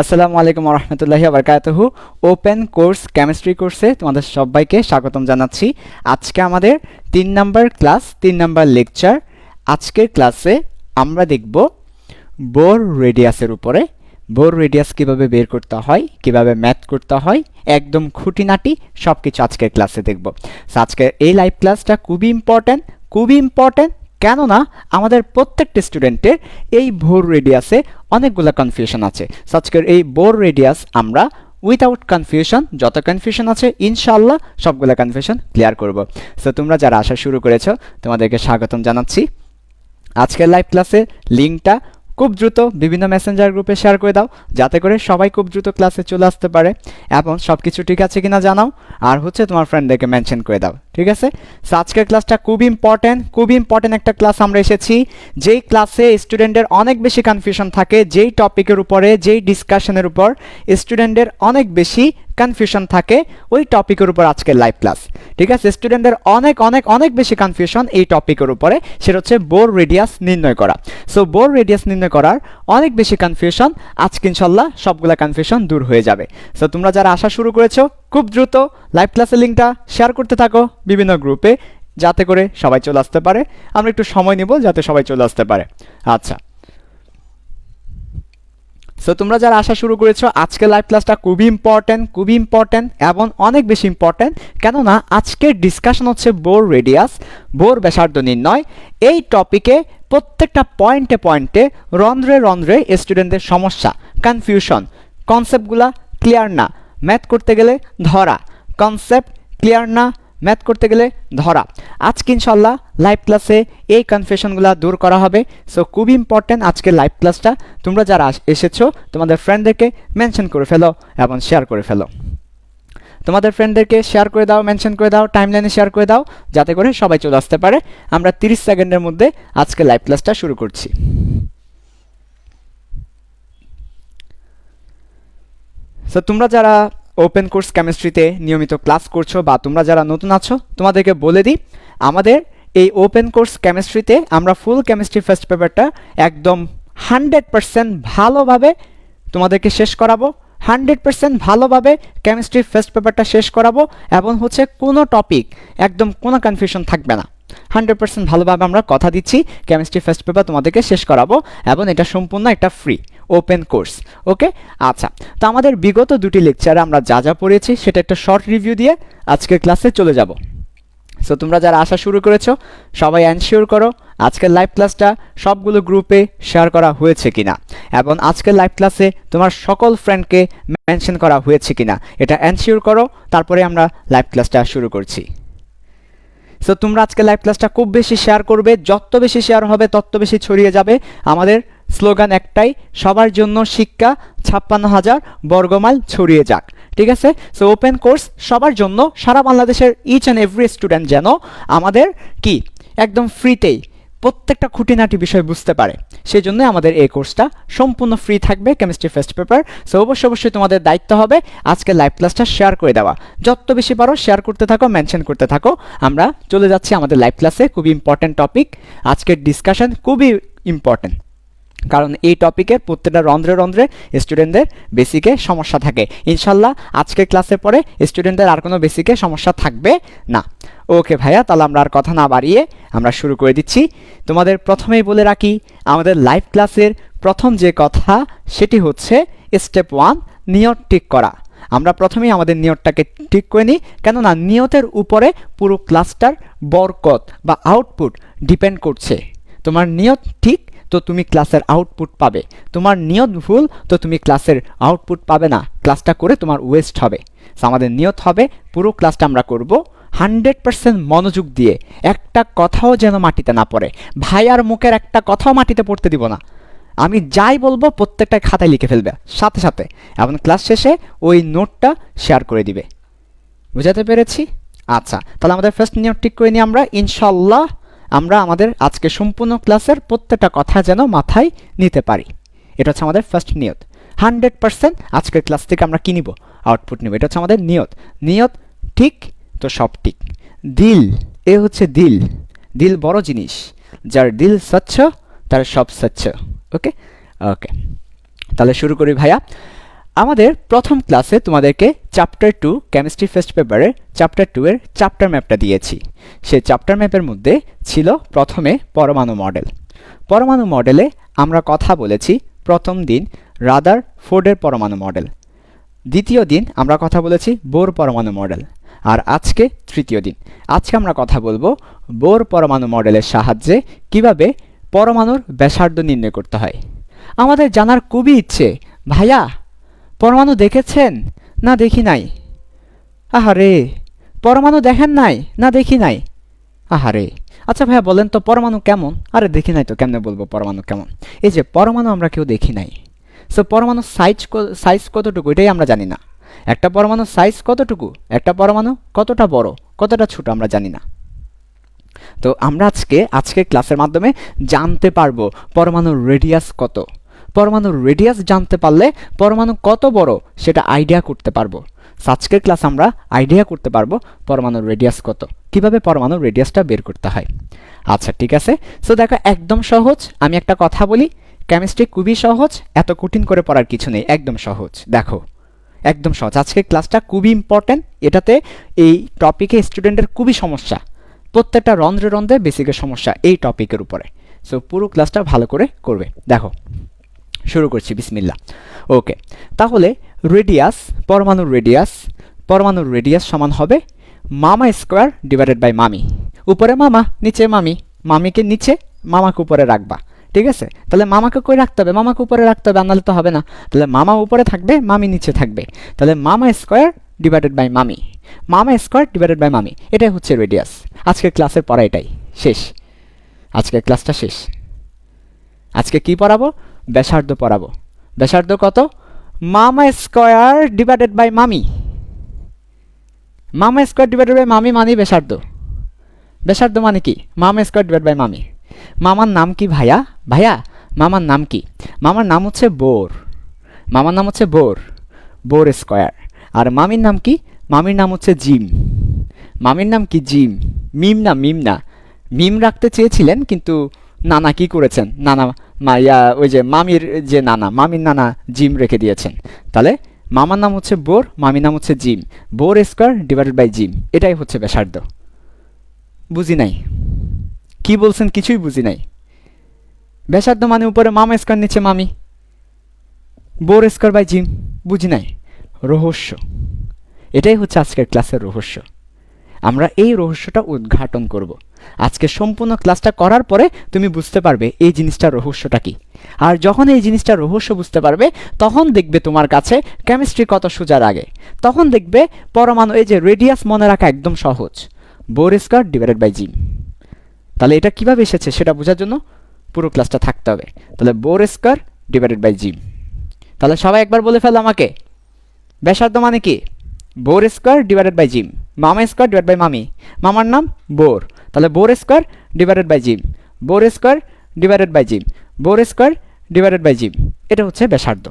আসসালামু আলাইকুম ওয়া রাহমাতুল্লাহি ওয়া বারাকাতুহু। ওপেন কোর্স কেমিস্ট্রি কোর্সে তোমাদের সবাইকে স্বাগতম জানাচ্ছি। আজকে আমাদের 3 নাম্বার ক্লাস, 3 নাম্বার লেকচার। আজকের ক্লাসে আমরা দেখব বোর রেডিয়াসের উপরে। বোর রেডিয়াস কিভাবে বের করতে হয়, কিভাবে ম্যাথ করতে হয়, একদম খুঁটিনাটি সবকিছু আজকের ক্লাসে দেখব। আজকের এই লাইভ ক্লাসটা খুবই ইম্পর্টেন্ট কেননা আমাদের প্রত্যেকটা স্টুডেন্টের এই বোর রেডিয়াসে অনেকগুলো কনফিউশন আছে। আজকের এই বোর রেডিয়াস আমরা উইথাউট কনফিউশন, যত কনফিউশন আছে ইনশাআল্লাহ সবগুলো কনফিউশন ক্লিয়ার করব। সো তোমরা যারা আসা শুরু করেছো তোমাদেরকে স্বাগতম জানাচ্ছি। আজকের লাইভ ক্লাসের লিঙ্কটা খুব দ্রুত বিভিন্ন মেসেঞ্জার গ্রুপে শেয়ার করে দাও, যাতে করে সবাই খুব দ্রুত ক্লাসে চলে আসতে পারে এবং সব কিছু ঠিক আছে কিনা জানাও, আর তোমার ফ্রেন্ডদেরকে মেনশন করে দাও, ঠিক আছে? সো আজকের ক্লাসটা খুব ইম্পর্টেন্ট একটা ক্লাস আমরা এসেছি, যেই ক্লাসে স্টুডেন্টের অনেক বেশি কনফিউশন থাকে, যেই টপিকের উপরে, যেই ডিসকাশনের উপর স্টুডেন্টের অনেক বেশি কনফিউশন থাকে, ওই টপিকের উপর আজকের লাইভ ক্লাস, ঠিক আছে? স্টুডেন্টদের অনেক বেশি কনফিউশন এই টপিকের উপরে, সেটা হচ্ছে বোর রেডিয়াস নির্ণয় করা। সো বোর রেডিয়াস নির্ণয় করার অনেক বেশি কনফিউশন, আজকে ইনশাল্লাহ সবগুলা কনফিউশন দূর হয়ে যাবে। সো তোমরা যারা আসা শুরু করেছো খুব দ্রুত লাইভ ক্লাসের লিঙ্কটা শেয়ার করতে থাকো বিভিন্ন গ্রুপে, যাতে করে সবাই চলে আসতে পারে। আমরা একটু সময় নিব যাতে সবাই চলে আসতে পারে। আচ্ছা, সো তোমরা যারা আসা শুরু করেছো, আজকের লাইভ ক্লাসটা খুবই ইম্পর্টেন্ট এবং অনেক বেশি ইম্পর্টেন্ট, কেননা আজকের ডিসকাশন হচ্ছে বোর রেডিয়াস, বোর ব্যাসার্ধ নির্ণয়। এই টপিকে প্রত্যেকটা পয়েন্টে রন্ধ্রে স্টুডেন্টদের সমস্যা, কনফিউশন, কনসেপ্টগুলা ক্লিয়ার না, ম্যাথ করতে গেলে ধরা, কনসেপ্ট ক্লিয়ার না, ম্যাথ করতে গেলে ধরা। আজকে ইনশাল্লাহ লাইভ ক্লাসে এই কনফিউশনগুলো দূর করা হবে। সো খুব ইম্পর্টেন্ট আজকের লাইভ ক্লাসটা। তোমরা যারা এসেছো তোমাদের ফ্রেন্ডদেরকে মেনশন করে ফেলো এবং শেয়ার করে ফেলো। তোমাদের ফ্রেন্ডদেরকে শেয়ার করে দাও, মেনশন করে দাও, টাইমলাইনে শেয়ার করে দাও, যাতে করে সবাই চলে আসতে পারে। আমরা 30 সেকেন্ডের মধ্যে আজকে লাইভ ক্লাসটা শুরু করছি। সো তোমরা যারা ওপেন কোর্স কেমিস্ট্রিতে নিয়মিত ক্লাস করছো বা তোমরা যারা নতুন আছো, তোমাদেরকে বলে দিই, আমাদের এই ওপেন কোর্স কেমিস্ট্রিতে আমরা ফুল কেমিস্ট্রি ফার্স্ট পেপারটা একদম 100% ভালোভাবে তোমাদেরকে শেষ করাবো। 100% ভালোভাবে কেমিস্ট্রি ফার্স্ট পেপারটা শেষ করাবো এবং কোনো টপিক একদম কোনো কনফিউশন থাকবে না। 100% ভালোভাবে আমরা কথা দিচ্ছি কেমিস্ট্রি ফার্স্ট পেপার তোমাদেরকে শেষ করাবো, এবং এটা সম্পূর্ণ একটা ফ্রি ওপেন কোর্স। ওকে, আচ্ছা, তো আমাদের বিগত দুটি লেকচারে আমরা যা পড়িয়েছি সেটা একটা শর্ট রিভিউ দিয়ে আজকের ক্লাসে চলে যাব। সো তোমরা যারা আসা শুরু করেছো সবাই এনশিওর করো আজকের লাইভ ক্লাসটা সবগুলো গ্রুপে শেয়ার করা হয়েছে কিনা, এবং আজকের লাইভ ক্লাসে তোমার সকল ফ্রেন্ডকে মেনশন করা হয়েছে কিনা, এটা এনশিওর করো। তারপরে আমরা লাইভ ক্লাসটা শুরু করছি। সো তোমরা আজকে লাইভ ক্লাসটা খুব বেশি শেয়ার করবে, যত বেশি শেয়ার হবে তত বেশি ছড়িয়ে যাবে। আমাদের স্লোগান একটাই, সবার জন্য শিক্ষা, 56,000 বর্গমাইল ছড়িয়ে যাক, ঠিক আছে? সো ওপেন কোর্স সবার জন্য, সারা বাংলাদেশের ইচ অ্যান্ড এভরি স্টুডেন্ট যেন আমাদের কি একদম ফ্রিতেই প্রত্যেকটা খুঁটিনাটি বিষয় বুঝতে পারে, সেই জন্য আমাদের এই কোর্সটা সম্পূর্ণ ফ্রি থাকবে, কেমিস্ট্রি ফার্স্ট পেপার। সো অবশ্যই তোমাদের দায়িত্ব হবে আজকে লাইভ ক্লাসটা শেয়ার করে দেওয়া, যত বেশি পারো শেয়ার করতে থাকো, মেনশন করতে থাকো। আমরা চলে যাচ্ছি আমাদের লাইভ ক্লাসে। খুবই ইম্পর্টেন্ট টপিক, আজকের ডিসকাশন খুবই ইম্পর্টেন্ট, কারণ এই টপিকের প্রত্যেকটা রন্ধ্রে স্টুডেন্টদের বেসিকে সমস্যা থাকে। ইনশাল্লাহ আজকের ক্লাসের পরে স্টুডেন্টদের আর কোনো বেসিকে সমস্যা থাকবে না। ওকে ভাইয়া, তাহলে আমরা আর কথা না বাড়িয়ে আমরা শুরু করে দিচ্ছি। তোমাদের প্রথমেই বলে রাখি, আমাদের লাইভ ক্লাসের প্রথম যে কথা সেটি হচ্ছে স্টেপ 1, নিয়ত ঠিক করা। আমরা প্রথমেই আমাদের নিয়তটাকে ঠিক করে নিই, কেননা নিয়তের উপরে পুরো ক্লাসটার বরকত বা আউটপুট ডিপেন্ড করছে। তোমার নিয়ত ঠিক তো তুমি ক্লাসের আউটপুট পাবে, তোমার নিয়ত ভুল তো তুমি ক্লাসের আউটপুট পাবে না, ক্লাসটা করে তোমার ওয়েস্ট হবে। আমাদের নিয়ত হবে পুরো ক্লাসটা আমরা করব 100% মনোযোগ দিয়ে, একটা কথাও যেন মাটিতে না পড়ে। ভাইয়ার মুখের একটা কথাও মাটিতে পড়তে দিব না, আমি যাই বলবো প্রত্যেকটা খাতায় লিখে ফেলবে সাথে সাথে, এবং ক্লাস শেষে ওই নোটটা শেয়ার করে দিবে। বুঝাতে পেরেছি? আচ্ছা, তাহলে আমাদের ফার্স্ট নিয়ত ঠিক করে নিই আমরা। ইনশাল্লাহ আমরা আমাদের আজকে সম্পূর্ণ ক্লাসের প্রত্যেকটা কথা যেন মাথায় নিতে পারি, এটা হচ্ছে আমাদের ফার্স্ট নিয়ত। 100% আজকের ক্লাস থেকে আমরা কি নিব? আউটপুট নিব। এটা হচ্ছে আমাদের নিয়ত ঠিক তো সব ঠিক। দিল, এ হচ্ছে দিল, দিল বড় জিনিস, যার দিল স্বচ্ছ তার সব স্বচ্ছ। ওকে, তাহলে শুরু করি ভাইয়া। আমাদের প্রথম ক্লাসে তোমাদেরকে চ্যাপ্টার 2 কেমিস্ট্রি ফার্স্ট পেপারের চ্যাপ্টার 2 এর চ্যাপ্টার ম্যাপটা দিয়েছি। সেই চ্যাপ্টার ম্যাপের মধ্যে ছিল প্রথমে পরমাণু মডেল। পরমাণু মডেলে আমরা কথা বলেছি প্রথম দিন রাদারফোর্ডের পরমাণু মডেল, দ্বিতীয় দিন আমরা কথা বলেছি বোর পরমাণু মডেল, আর আজকে তৃতীয় দিন। আজকে আমরা কথা বলবো বোর পরমাণু মডেলের সাহায্যে কিভাবে পরমাণুর ব্যাসার্ধ নির্ণয় করতে হয়। আমাদের জানার খুবই ইচ্ছে, ভাইয়া পরমাণু দেখেছেন না দেখি নাই? আহারে, পরমাণু দেখেন নাই না দেখি নাই? আহারে, আচ্ছা ভাইয়া বলেন তো পরমাণু কেমন? আরে দেখি নাই তো কেমনে বলবো পরমাণু কেমন? এই যে পরমাণু আমরা কেউ দেখি নাই, সো পরমাণুর সাইজ কতটুকু এটাই আমরা জানি না। একটা পরমাণুর সাইজ কতটুকু, একটা পরমাণু কতটা বড় কতটা ছোট আমরা জানি না। তো আমরা আজকে ক্লাসের মাধ্যমে জানতে পারবো পরমাণুর রেডিয়াস কত। পরমাণুর রেডিয়াস জানতে পারলে পরমাণু কত বড় সেটা আইডিয়া করতে পারবো। আজকের ক্লাস আমরা আইডিয়া করতে পারবো পরমাণুর রেডিয়াস কত, কিভাবে পরমাণুর রেডিয়াসটা বের করতে হয়। আচ্ছা ঠিক আছে, সো দেখো একদম সহজ। আমি একটা কথা বলি, কেমিস্ট্রি খুবই সহজ, এত কঠিন করে পড়ার কিছু নেই, একদম সহজ। দেখো একদম সহজ, আজকের ক্লাসটা খুবই ইম্পর্টেন্ট। এটাতে এই টপিকে স্টুডেন্টের খুবই সমস্যা, প্রত্যেকটা রন্ধ্রে রন্ধ্রে বেসিকের সমস্যা এই টপিকের উপরে। সো পুরো ক্লাসটা ভালো করে করবে। দেখো শুরু করছি, বিসমিল্লাহ। ওকে, তাহলে রেডিয়াস, পরমাণুর রেডিয়াস সমান হবে মামা স্কোয়ার ডিভাইডেড বাই মামি। উপরে মামা নিচে মামি, মামিকে নিচে মামাকে উপরে রাখবা, ঠিক আছে? তাহলে মামাকে কই রাখতে হবে? মামাকে উপরে রাখতে হবে, আনালে তো হবে না। তাহলে মামা উপরে থাকবে, মামি নিচে থাকবে। তাহলে মামা স্কোয়ার ডিভাইডেড বাই মামি, মামা স্কোয়ার ডিভাইডেড বাই মামি, এটাই হচ্ছে রেডিয়াস। আজকের ক্লাসের পড়া এটাই শেষ, আজকের ক্লাসটা শেষ। আজকে কি পড়াবো? ব্যাসার্ধ পড়াবো। ব্যাসার্ধ কত? মামা স্কোয়ার ডিভাইডেড বাই মামি। মামা স্কোয়ার ডিভাইডেড বাই মামি মানে ব্যাসার্ধ। ব্যাসার্ধ মানে কি? মামা স্কোয়ার ডিভাইড বাই মামি। মামার নাম কি ভাইয়া? ভাইয়া মামার নাম কি? মামার নাম হচ্ছে বোর। মামার নাম হচ্ছে বোর, বোর স্কোয়ার। আর মামির নাম কি? মামির নাম হচ্ছে জিম। মামির নাম কি? জিম। মিম না, মিম না। মিম রাখতে চেয়েছিলেন কিন্তু নানা কি করেছেন? নানা ওই যে মামির যে নানা, মামির নানা জিম রেখে দিয়েছেন। তাহলে মামার নাম হচ্ছে বোর, মামির নাম হচ্ছে Jim. Bohr square divided by Jim, এটাই হচ্ছে ব্যাসার্ধ। বুঝি নাই কি বলছেন? কিছুই বুঝি নাই। ব্যাসার্ধ মানে উপরে মামা স্কোয়ার নিচে মামি, বোর স্কোয়ার বাই জিম। বুঝি নাই, রহস্য। এটাই হচ্ছে আজকের ক্লাসের রহস্য। আমরা এই রহস্যটা উদ্ঘাটন করব আজকে। সম্পূর্ণ ক্লাসটা করার পরে তুমি বুঝতে পারবে এই জিনিসটার রহস্যটা কি। আর যখন এই জিনিসটার রহস্য বুঝতে পারবে তখন দেখবে তোমার কাছে কেমিস্ট্রি কত সোজা আগে। তখন দেখবে পরমাণু, এই যে রেডিয়াস মনে রাখা একদম সহজ, Bohr square divided by Jim. তাহলে এটা কিভাবে এসেছে সেটা বোঝার জন্য পুরো ক্লাসটা থাকতে হবে। তাহলে Bohr square divided by Jim. তাহলে সবাই একবার বলে ফেলো আমাকে, ব্যাসার্ধ মানে কি? Bohr square divided by Jim. মামা স্কোয়ার ডিভাইড বাই মামি, মামার নাম বোর। তাহলে Bohr square divided by Jim, Bohr square divided by Jim, Bohr square divided by Jim, এটা হচ্ছে ব্যাসার্ধ।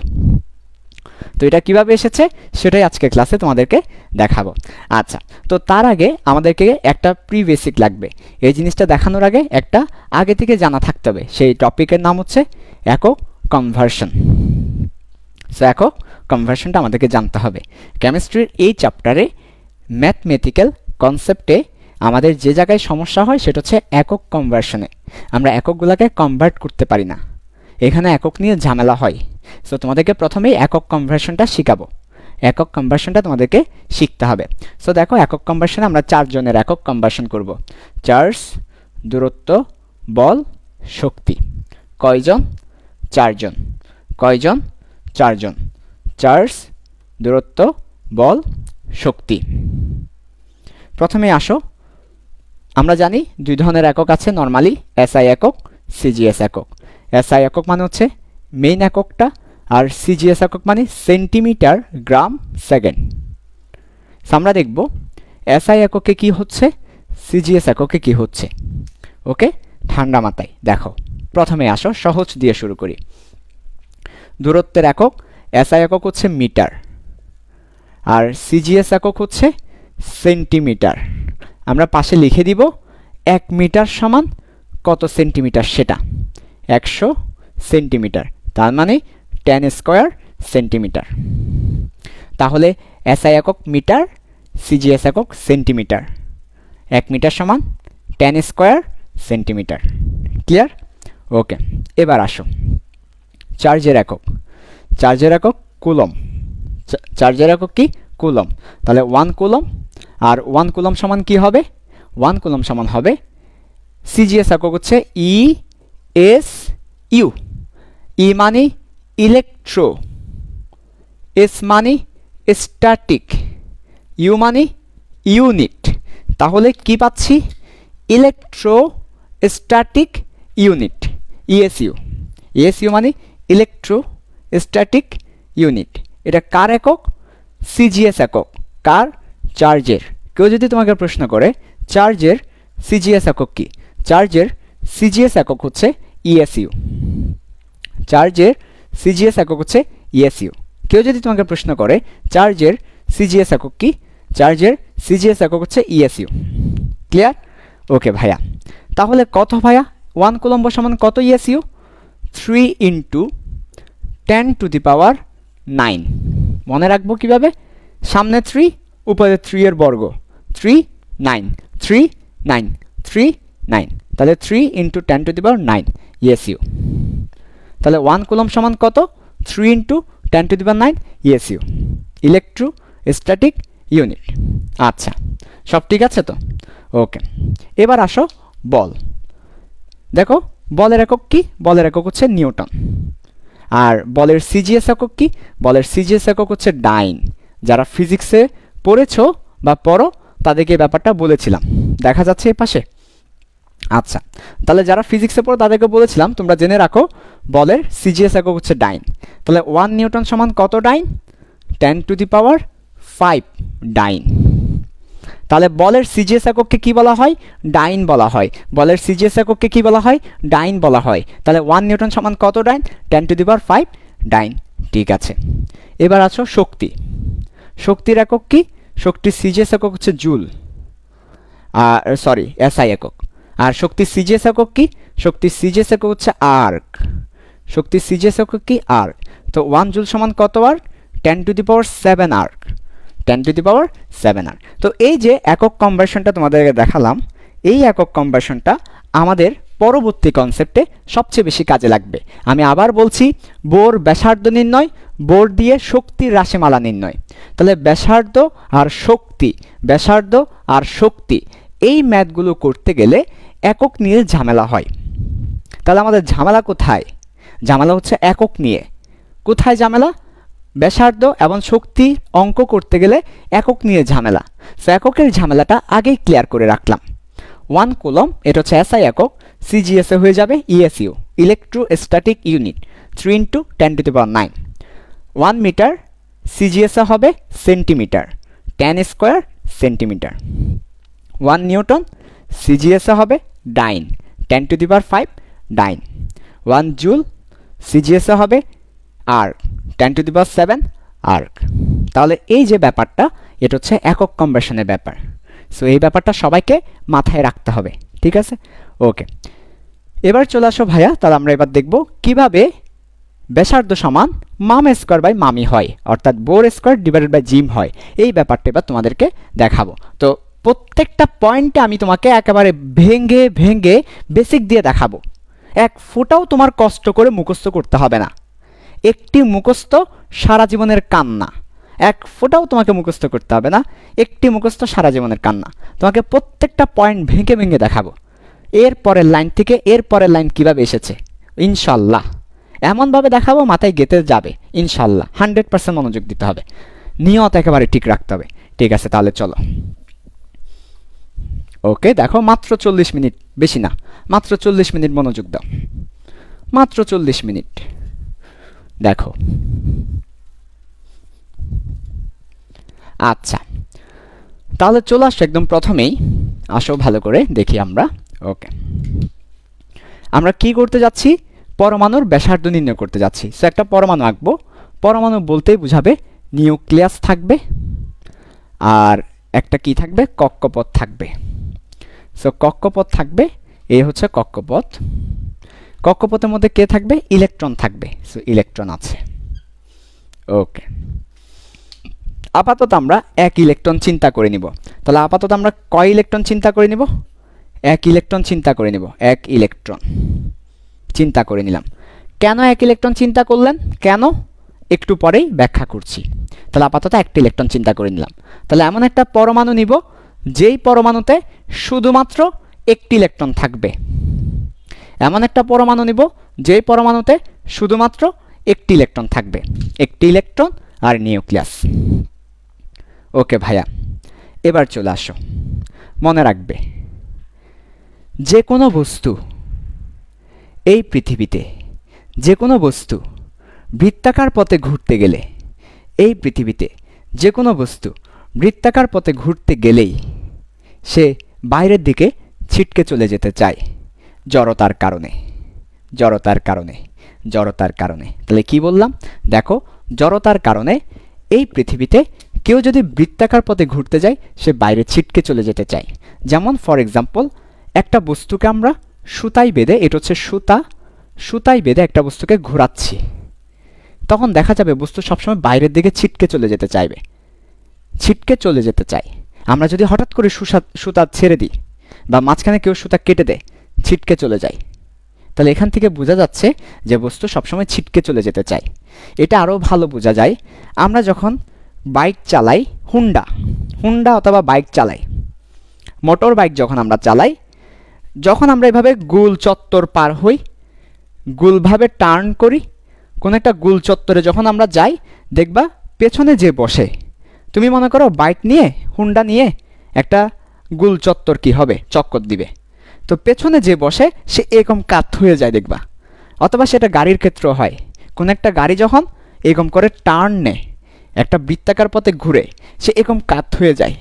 তো এটা কিভাবে এসেছে সেটাই আজকে ক্লাসে তোমাদেরকে দেখাবো। আচ্ছা, তো তার আগে আমাদেরকে একটা প্রি বেসিক লাগবে। এই জিনিসটা দেখানোর আগে একটা আগে থেকে জানা থাকতে হবে। সেই টপিকের নাম হচ্ছে একক কনভার্সন। সো একক কনভার্সনটা আমাদেরকে জানতে হবে। কেমিস্ট্রির এই চ্যাপ্টারে ম্যাথমেটিক্যাল কনসেপ্টে আমাদের যে জায়গায় সমস্যা হয় সেটা হচ্ছে একক কনভার্সনে। আমরা এককগুলোকে কনভার্ট করতে পারি না, এখানে একক নিয়ে ঝামেলা হয়। সো তোমাদেরকে প্রথমেই একক কনভার্সনটা শেখাবো। একক কনভার্সনটা তোমাদেরকে শিখতে হবে। সো দেখো একক কনভার্সনে আমরা 4 জনের একক কনভার্সন করব। চার্জ, দূরত্ব, বল, শক্তি। কয়জন? 4 জন। কয়জন? 4 জন। চার্জ, দূরত্ব, বল, শক্তি। প্রথমে আসো, আমরা জানি 2 ধরনের একক আছে নরমালি, এসআই একক, সিজিএস একক। এসআই একক মানে হচ্ছে মেইন এককটা, আর সিজিএস একক মানে সেন্টিমিটার গ্রাম সেকেন্ড। আমরা দেখব এসআই এককে কি হচ্ছে, সিজিএস এককে কি হচ্ছে। ওকে, ঠান্ডা মাথায় দেখো। প্রথমে আসো, সহজ দিয়ে শুরু করি। দূরত্বের একক এসআই একক হচ্ছে মিটার, আর সিজিএস একক হচ্ছে সেন্টিমিটার। আমরা পাশে লিখে দিব 1 মিটার সমান কত সেন্টিমিটার, সেটা 100 সেন্টিমিটার। তার মানে 10 স্কোয়ার সেন্টিমিটার। তাহলে এসআই একক মিটার, সিজিএস একক সেন্টিমিটার। 1 মিটার সমান 10 স্কয়ার সেন্টিমিটার। ক্লিয়ার? ওকে, এবার আসো চার্জের একক। চার্জের একক কুলম। চার্জের একক কি? কুলম। তাহলে 1 কুলম, আর 1 কুলম সমান কি হবে? 1 কুলম সমান হবে, সিজিএস একক হচ্ছে ই এস ইউ। ই মানে ইলেকট্রো, এস মানে স্ট্যাটিক, ইউ মানে ইউনিট। তাহলে কি পাচ্ছি? Electrostatic unit, ESU. ইএসইউ মানে ইলেকট্রোস্ট্যাটিক ইউনিট। এটা কার একক? সিজিএস একক। কার? চার্জের। কেউ যদি তোমাকে প্রশ্ন করে চার্জের সিজিএস একক কি? চার্জের সিজিএস একক হচ্ছে ইএসইউ। চার্জের সিজিএস একক হচ্ছে ইএসইউ। কেউ যদি তোমাকে প্রশ্ন করে চার্জের সিজিএস একক কি? চার্জের সিজিএস একক হচ্ছে ইএসইউ। ক্লিয়ার? ওকে ভাইয়া, তাহলে কত ভাইয়া 1 কুলম্ব সমান কত ইএসইউ? 3 × 10⁹। মনে রাখবো কিভাবে? সামনে 3, উপরে 3 এর বর্গ, 3 9 3 9 3 9, তাহলে 3 × 10⁹ ইএসইউ। তাহলে 1 কুলম সমান কত? 3 × 10⁹ ইএসইউ, ইলেকট্রোস্ট্যাটিক ইউনিট। আচ্ছা, সব ঠিক আছে তো? ওকে, এবার আসো বল। দেখো বলের একক কি? বলের একক হচ্ছে নিউটন। আর বলের সিজিএস একক কি? বলের সিজিএস একক হচ্ছে ডাইন। যারা ফিজিক্সে পড়েছো বা পড়ো তাদেরকে ব্যাপারটা বলেছিলাম, দেখা যাচ্ছে এই পাশে। আচ্ছা, তাহলে যারা ফিজিক্সে পড়ো তাদেরকে বলেছিলাম তোমরা জেনে রাখো বলের সিজিএস একক হচ্ছে ডাইন। তাহলে 1 নিউটন সমান কত ডাইন? 10⁵ ডাইন। তাহলে বলের সিজিএস একককে কি বলা হয়? ডাইন বলা হয়। বলের সিজিএস একককে কি বলা হয়? ডাইন বলা হয়। তাহলে 1 নিউটন সমান কত ডাইন? 10⁵ ডাইন। ঠিক আছে, এবার আছো শক্তি। শক্তির একক কি? শক্তির সিজিএস একক হচ্ছে জুল, সরি এসআই একক। আর শক্তির সিজিএস একক কি? শক্তির সিজিএস একক হচ্ছে আর্ক। শক্তির সিজিএস একক কি? আর্ক। তো 1 জুল সমান কত আর্ক? 10⁷ আর্ক। 10⁷ আর্ক। তো এই যে একক কনভার্সনটা তোমাদেরকে দেখালাম, এই একক কনভার্সনটা আমাদের পরবর্তী কনসেপ্টে সবচেয়ে বেশি কাজে লাগবে। আমি আবার বলছি, বোর ব্যাসার্ধ নির্ণয়, বোর দিয়ে শক্তির রাশিমালা নির্ণয়। তাহলে ব্যাসার্ধ আর শক্তি, ব্যাসার্ধ আর শক্তি, এই ম্যাথগুলো করতে গেলে একক নিয়ে ঝামেলা হয়। তাহলে আমাদের ঝামেলা কোথায়? ঝামেলা হচ্ছে একক নিয়ে। কোথায় ঝামেলা? ব্যাসার্ধ এবং শক্তি অঙ্ক করতে গেলে একক নিয়ে ঝামেলা। সো এককের ঝামেলাটা আগেই ক্লিয়ার করে রাখলাম। 1 কুলম, এটা হচ্ছে এসআই একক, সিজিএসএ হয়ে যাবে ইএসইউ, ইলেকট্রোস্ট্যাটিক ইউনিট, 3 × 10⁹। 1 মিটার, সিজিএসএ হবে সেন্টিমিটার, 10 স্কয়ার সেন্টিমিটার। 1 নিউটন, সিজিএসএ হবে ডাইন, 10⁵ ডাইন। 1 জুল, সিজিএসএ হবে আর্ক, 10⁷ আর্ক। তাহলে এই যে ব্যাপারটা, এটা হচ্ছে একক কনভার্সনের ব্যাপার। সো এই ব্যাপারটা সবাইকে মাথায় রাখতে হবে, ঠিক আছে? ওকে, এবার চলে আসো ভাইয়া, তাহলে আমরা এবার দেখব কিভাবে ব্যাসার্ধ সমান মাম স্কয়ার বাই মামি হয়, অর্থাৎ Bohr square divided by Jim হয়। এই ব্যাপারটা এবার তোমাদেরকে দেখাবো। তো প্রত্যেকটা পয়েন্টে আমি তোমাকে একেবারে ভেঙে ভেঙে বেসিক দিয়ে দেখাবো। এক ফোঁটাও তোমার কষ্ট করে মুখস্থ করতে হবে না। একটি মুখস্থ সারা জীবনের কান্না। এক ফোঁটাও তোমাকে মুখস্থ করতে হবে না, একটি মুখস্থ সারা জীবনের কান্না। তোমাকে প্রত্যেকটা পয়েন্ট ভেঙে ভেঙে দেখাবো, এর পরের লাইন থেকে এর পরের লাইন কিভাবে এসেছে ইনশাল্লাহ। এমনভাবে দেখাবো মাথায় গেঁথে যাবে ইনশাল্লাহ। 100% মনোযোগ দিতে হবে, নিয়ত একেবারে ঠিক রাখতে হবে। ঠিক আছে, তাহলে চলো। ওকে, দেখো মাত্র 40 মিনিট, বেশি না, মাত্র 40 মিনিট মনোযোগ দাও, মাত্র 40 মিনিট। দেখো, আচ্ছা তাহলে চলে আসো একদম প্রথমেই, আসো ভালো করে দেখি আমরা। ওকে, আমরা কি করতে যাচ্ছি? পরমাণুর ব্যাসার্ধ নির্ণয় করতে যাচ্ছি। সো একটা পরমাণু আঁকবো। পরমাণু বলতেই বুঝাবে নিউক্লিয়াস থাকবে, আর একটা কি থাকবে? কক্ষপথ থাকবে। সো কক্ষপথ থাকবে, এই হচ্ছে কক্ষপথ। কক্ষপথের মধ্যে কে থাকবে? ইলেকট্রন থাকবে। সো ইলেকট্রন আছে। ওকে, আপাতত আমরা 1 ইলেকট্রন চিন্তা করে নিব। তাহলে আপাতত আমরা কয় ইলেকট্রন চিন্তা করে নিব? 1 ইলেকট্রন চিন্তা করে নিব। 1 ইলেকট্রন চিন্তা করে নিলাম। কেন 1 ইলেকট্রন চিন্তা করলেন? কেন? একটু পরেই ব্যাখ্যা করছি। তাহলে আপাতত 1 ইলেকট্রন চিন্তা করে নিলাম। তাহলে এমন একটা পরমাণু নিব যেই পরমাণুতে শুধুমাত্র 1টি ইলেকট্রন থাকবে। এমন একটা পরমাণু নিব যেই পরমাণুতে শুধুমাত্র 1টি ইলেকট্রন থাকবে। 1টি ইলেকট্রন আর নিউক্লিয়াস। ওকে ভাইয়া, এবার চলে আসো। মনে রাখবে যে কোনো বস্তু এই পৃথিবীতে, যে কোনো বস্তু বৃত্তাকার পথে ঘুরতে গেলে, এই পৃথিবীতে যে কোনো বস্তু বৃত্তাকার পথে ঘুরতে গেলেই সে বাইরের দিকে ছিটকে চলে যেতে চায় জড়তার কারণে। জড়তার কারণে, জড়তার কারণে। তাহলে কি বললাম? দেখো, জড়তার কারণে এই পৃথিবীতে কেউ যদি বৃত্তাকার পথে ঘুরতে যায় সে বাইরে ছিটকে চলে যেতে চায়। যেমন ফর এক্সাম্পল, একটা বস্তুকে আমরা সুতায় বেঁধে, এটা হচ্ছে সুতা, সুতায় বেঁধে একটা বস্তুকে ঘোরাচ্ছি, তখন দেখা যাবে বস্তু সবসময় বাইরের দিকে ছিটকে চলে যেতে চাইবে, ছিটকে চলে যেতে চায়। আমরা যদি হঠাৎ করে সুতা ছেড়ে দিই বা মাঝখানে কেউ সুতা কেটে দেয়, ছিটকে চলে যায়। তাহলে এখান থেকে বোঝা যাচ্ছে যে বস্তু সবসময় ছিটকে চলে যেতে চায়। এটা আরও ভালো বোঝা যায় আমরা যখন বাইক চালাই, হুন্ডা অথবা বাইক চালাই, মোটর বাইক যখন আমরা চালাই, যখন আমরা এভাবে গোল চত্বর পার হই, গোলভাবে টার্ন করি, কোনো একটা গোল চত্বরে যখন আমরা যাই, দেখবা পেছনে যে বসে, তুমি মনে করো বাইক নিয়ে, হুন্ডা নিয়ে একটা গোল চত্বর কি হবে, চক্কর দিবে, তো পেছনে যে বসে সে এরকম কাত হয়ে যায় দেখবা। অথবা সেটা গাড়ির ক্ষেত্রেও হয়, কোনো একটা গাড়ি যখন এরকম করে টার্ন নেয়, একটা বৃত্তাকার পথে ঘুরে, সে এরকম কাত হয়ে যায়,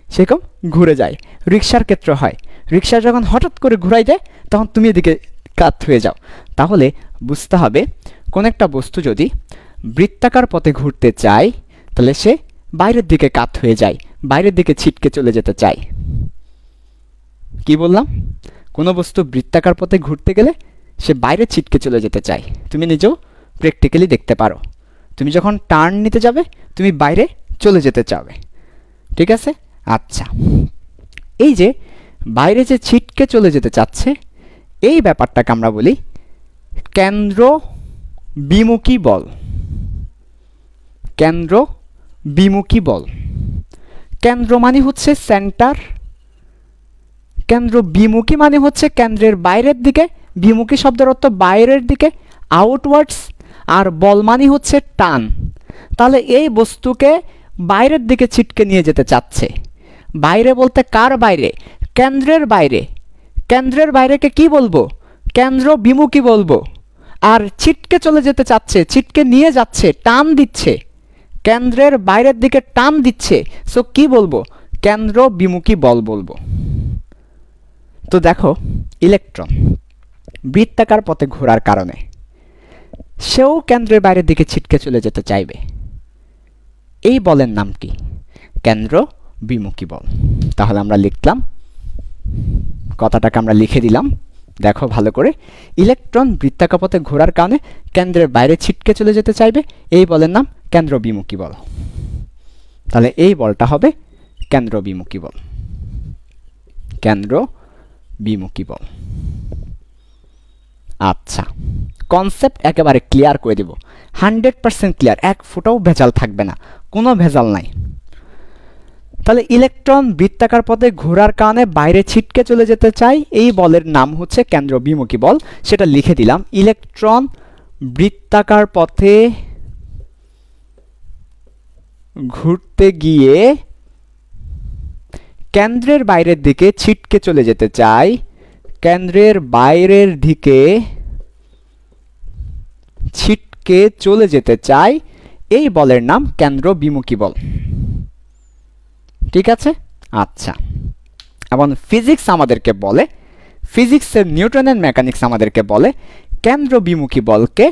সেরকম ঘুরে যায়। রিক্সার ক্ষেত্রে হয়, রিক্সা যখন হঠাৎ করে ঘুরাই দেয় তখন তুমি এদিকে কাত হয়ে যাও। তাহলে বুঝতে হবে কোন একটা বস্তু যদি বৃত্তাকার পথে ঘুরতে চায় তাহলে সে বাইরের দিকে কাত হয়ে যায়, বাইরের দিকে ছিটকে চলে যেতে চায়। কি বললাম? কোনো বস্তু বৃত্তাকার পথে ঘুরতে গেলে সে বাইরে ছিটকে চলে যেতে চায়। তুমি নিজেও প্র্যাকটিক্যালি দেখতে পারো, তুমি যখন টার্ন নিতে যাবে তুমি বাইরে চলে যেতে চাবে। ঠিক আছে? আচ্ছা, এই যে বাইরে যে ছিটকে চলে যেতে চাচ্ছে, এই ব্যাপারটাকে আমরা বলি কেন্দ্র বিমুখী বল। কেন্দ্র বিমুখী বল। কেন্দ্র মানে হচ্ছে সেন্টার, কেন্দ্র বিমুখী মানে হচ্ছে কেন্দ্রের বাইরের দিকে, বিমুখী শব্দের অর্থ বাইরের দিকে, আউটওয়ার্ডস, আর বল মানে হচ্ছে টান। তাহলে এই বস্তুকে বাইরের দিকে ছিটকে নিয়ে যেতে চাচ্ছে। বাইরে বলতে কার বাইরে? কেন্দ্রের বাইরে। কেন্দ্রের বাইরেকে কি বলবো? কেন্দ্র বিমুখী বলবো। আর ছিটকে চলে যেতে চাচ্ছে, ছিটকে নিয়ে যাচ্ছে, টান দিচ্ছে, কেন্দ্রের বাইরের দিকে টান দিচ্ছে, সো কি বলবো? কেন্দ্র বিমুখী বল বলবো। তো দেখো, ইলেকট্রন বৃত্তাকার পথে ঘোরার কারণে সেও কেন্দ্রের বাইরের দিকে ছিটকে চলে যেতে চাইবে। এই বলের নাম কি? কেন্দ্র বিমুখী বল। তাহলে আমরা লিখলাম, কথাটাকে আমরা লিখে দিলাম, দেখো ভালো করে। ইলেকট্রন বৃত্তাকার পথে ঘোরার কারণে কেন্দ্রের বাইরে ছিটকে চলে যেতে চাইবে, এই বলের নাম কেন্দ্র বিমুখী বল। তাহলে এই বলটা হবে কেন্দ্র বিমুখী বল। কেন্দ্র বিমুখী বল। আচ্ছা, কনসেপ্ট একেবারে ক্লিয়ার করে দেব, 100% ক্লিয়ার, এক ফোঁটাও ভেজাল থাকবে না, কোনো ভেজাল নাই। তাহলে ইলেকট্রন বৃত্তাকার পথে ঘোরার কারণে বাইরে ছিটকে চলে যেতে চায়, এই বলের নাম হচ্ছে কেন্দ্র বিমুখী বল। সেটা লিখে দিলাম, ইলেকট্রন বৃত্তাকার পথে ঘুরতে গিয়ে কেন্দ্রের বাইরের দিকে ছিটকে চলে যেতে চায়, কেন্দ্রের বাইরের দিকে ছিটকে চলে যেতে চায়, এই বলের নাম কেন্দ্র বিমুখী বল। ঠিক আছে? আচ্ছা, এবং ফিজিক্স আমাদেরকে বলে, ফিজিক্সের নিউটনের মেকানিক্স আমাদেরকে বলে কেন্দ্র বিমুখী বলকে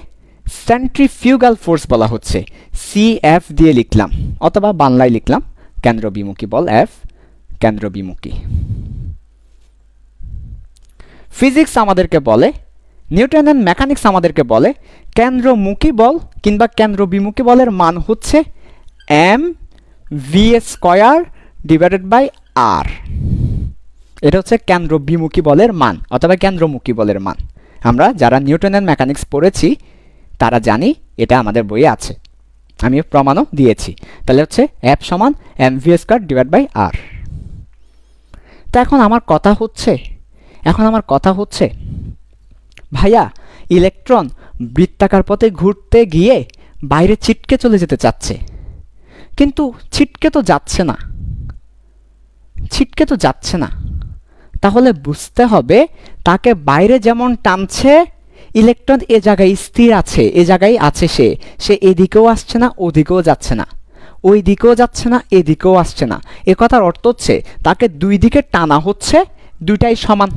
সেন্ট্রিফিউগাল ফোর্স বলা হচ্ছে। সিএফ দিয়ে লিখলাম অথবা বাংলায় লিখলাম কেন্দ্র বিমুখী বল, এফ কেন্দ্র বিমুখী। ফিজিক্স আমাদেরকে বলে, নিউটনের মেকানিক্স আমাদেরকে বলে কেন্দ্রমুখী বল কিংবা কেন্দ্র বিমুখী বলের মান হচ্ছে M V square divided by R. এটা হচ্ছে কেন্দ্রবিমুখী বলের মান অথবা কেন্দ্রমুখী বলের মান। আমরা যারা নিউটনের মেকানিক্স পড়েছি তারা জানি এটা আমাদের বইয়ে আছে, আমি প্রমাণও দিয়েছি। তাহলে হচ্ছে এফ সমান mv স্কয়ার ডিভাইড বাই আর। তা এখন আমার কথা হচ্ছে ভাইয়া ইলেকট্রন বৃত্তাকার পথে ঘুরতে গিয়ে বাইরে ছিটকে চলে যেতে চাচ্ছে, কিন্তু ছিটকে তো যাচ্ছে না। তাহলে বুঝতে হবে তাকে বাইরে যেমন টানছে ইলেকট্রন এ জায়গায় স্থির আছে, এ জায়গায় আছে, সে এদিকেও আসছে না ওদিকেও যাচ্ছে না, ওই দিকেও যাচ্ছে না এদিকেও আসছে না। এ কথার অর্থ হচ্ছে তাকে দুই দিকে টানা হচ্ছে, দুইটাই সমান।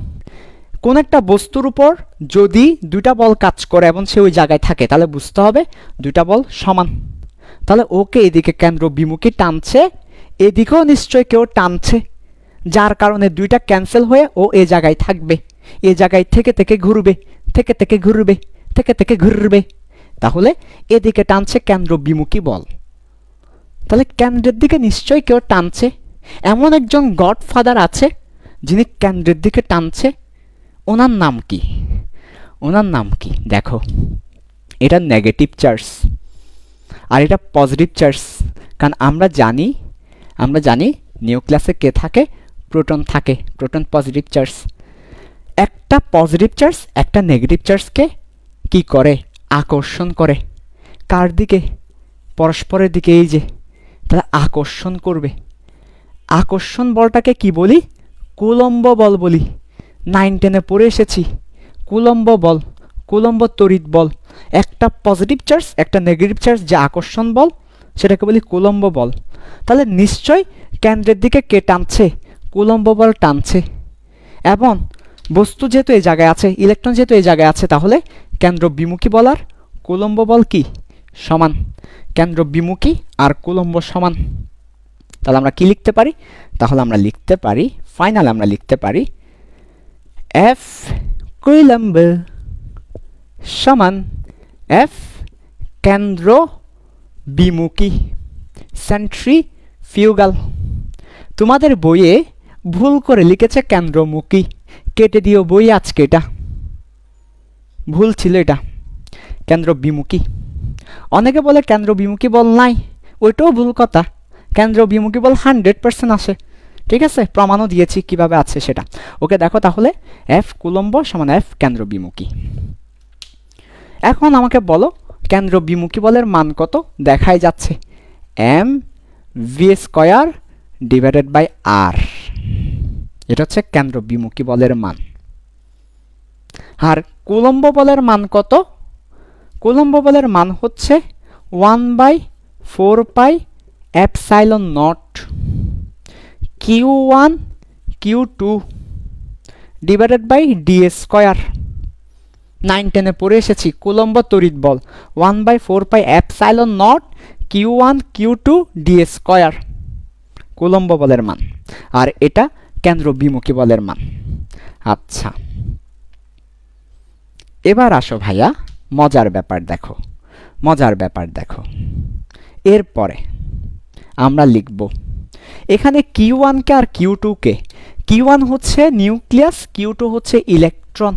কোন একটা বস্তুর উপর যদি দুইটা বল কাজ করে এবং সে ওই জায়গায় থাকে তাহলে বুঝতে হবে দুইটা বল সমান। তাহলে ওকে এদিকে কেন্দ্রবিমুখী টানছে, এদিকেও নিশ্চয় কেউ টানছে, যার কারণে দুইটা ক্যান্সেল হয়ে ও এ জায়গায় থাকবে, এ জায়গায় থেকে ঘুরবে। তাহলে এদিকে টানছে কেন্দ্রবিমুখী বল, তাহলে কেন্দ্রের দিকে নিশ্চয়ই কেউ টানছে। এমন একজন গডফাদার আছে যিনি কেন্দ্রের দিকে টানছে, ওনার নাম কি দেখো, এটা নেগেটিভ চার্জ আর এটা পজিটিভ চার্জ। কারণ আমরা জানি নিউক্লিয়াসে কে থাকে, প্রোটন থাকে, প্রোটন পজিটিভ চার্জ। একটা পজিটিভ চার্জ একটা নেগেটিভ চার্জকে কি করে, আকর্ষণ করে। কার দিকে? পরস্পরের দিকে। এই যে তাহলে আকর্ষণ করবে। আকর্ষণ বলটাকে কি বলি? কুলম্ব বল বলি। 9-10-এ পড়ে এসেছি কুলম্ব বল, কুলম্ব তড়িৎ বল। একটা পজিটিভ চার্জ একটা নেগেটিভ চার্জ যে আকর্ষণ বল সেটাকে বলি কুলম্ব বল। তাহলে নিশ্চয় কেন্দ্রের দিকে কে টানছে? কুলম্ব বল টানছে। এবং বস্তু যেহেতু এই জায়গায় আছে, ইলেকট্রন যেহেতু এই জায়গায় আছে, তাহলে কেন্দ্রবিমুখী বল আর কুলম্ব বল কি সমান? কেন্দ্রবিমুখী আর কুলম্ব সমান। তাহলে আমরা কি লিখতে পারি? তাহলে আমরা লিখতে পারি ফাইনাল এফ কুলম্ব সমান এফ কেন্দ্রবিমুখী সেন্ট্রিফিউগাল। তোমাদের বইয়ে ভুল করে লিখেছে কেন্দ্রমুখী, কেটে দিও বই আজকে, এটা ভুল ছিল, এটা কেন্দ্রবিমুখী। অনেকে বলে কেন্দ্রবিমুখী বল নাই, ওইটাও ভুল কথা। কেন্দ্রবিমুখী বল 100% আসে, ঠিক আছে, প্রমাণও দিয়েছি কিভাবে আছে সেটা। ওকে দেখো তাহলে এফ কুলম্ব সমান এফ কেন্দ্রবিমুখী। এখন আমাকে বলো কেন্দ্রবিমুখী বলের মান কত? দেখাই যাচ্ছে M V square divided by R. এটা হচ্ছে কেন্দ্রবিমুখী বলের মান। আর কুলম্ব বলের মান কত? কুলম্ব বলের মান হচ্ছে 1/4 pi epsilon naught Q1 Q2 divided by D square. 9-10-এ পড়ে এসেছি কুলম্ব তড়িৎ বল 1/4 pi epsilon naught Q1 Q2 D square Coulomb বলের মান। আর এটা কেন্দ্রবিমুখী বলের মান। আচ্ছা, এবার আসো ভাইয়া মজার ব্যাপার দেখো। এরপরে আমরা লিখব এখানে Q1 কে আর Q2 কে। Q1 হচ্ছে নিউক্লিয়াস, Q2 হচ্ছে ইলেকট্রন।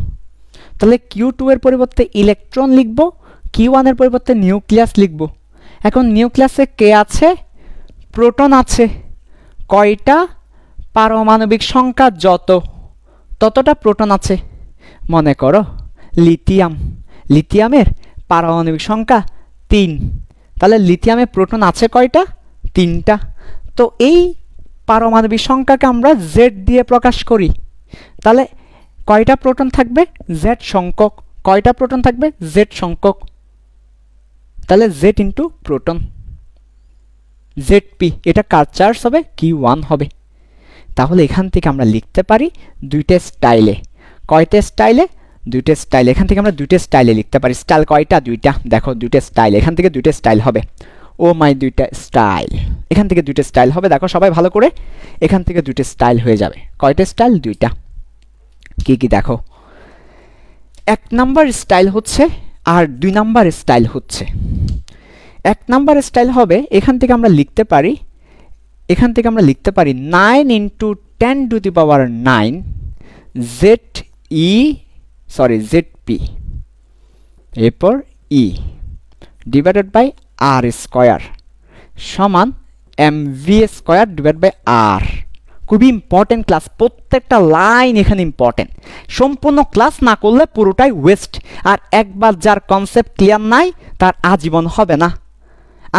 তাহলে Q2 এর পরিবর্তে ইলেকট্রন লিখব, Q1 এর পরিবর্তে নিউক্লিয়াস লিখব। এখন নিউক্লিয়াসে কে আছে? প্রোটন আছে। কয়টা? পারমাণবিক সংখ্যা ততটা প্রোটন আছে। মনে করো লিথিয়ামের পারমাণবিক সংখ্যা 3। তাহলে লিথিয়ামে প্রোটন আছে কয়টা? 3টা। তো এই পারমাণবিক সংখ্যাকে আমরা জেড দিয়ে প্রকাশ করি। তাহলে কয়টা প্রোটন থাকবে? জেড সংখ্যক। কয়টা প্রোটন থাকবে? জেড সংখ্যক। তাহলে জেড ইন্টু প্রোটন জেডপি। এটা কার চার্জ হবে? Q1 হবে। তাহলে এখান থেকে আমরা লিখতে পারি দুইটা স্টাইলে। কয়টা স্টাইলে? দুইটা স্টাইল। এখান থেকে আমরা দুইটা স্টাইলে লিখতে পারি। স্টাইল কয়টা? দুইটা। দেখো দুইটা স্টাইল, এখান থেকে দুইটা স্টাইল হবে। ও মাই, দুইটা স্টাইল। এখান থেকে দুইটা স্টাইল হবে। দেখো সবাই ভালো করে, এখান থেকে দুইটা স্টাইল হয়ে যাবে। কয়টা স্টাইল? দুইটা। কি কি দেখো, 1 নাম্বার স্টাইল হচ্ছে আর 2 নাম্বার স্টাইল হচ্ছে। 1 নাম্বার স্টাইল হবে, এখান থেকে আমরা লিখতে পারি এখান থেকে আমরা লিখতে পারি 9 into 10 to the power 9 ZP এরপর E divided by R square সমান MV square divide by R। খুবই ইম্পর্টেন্ট ক্লাস, প্রত্যেকটা লাইন এখানে ইম্পর্টেন্ট। সম্পূর্ণ ক্লাস না করলে পুরোটাই ওয়েস্ট। আর একবার যার কনসেপ্ট ক্লিয়ার নাই তার আজীবন হবে না,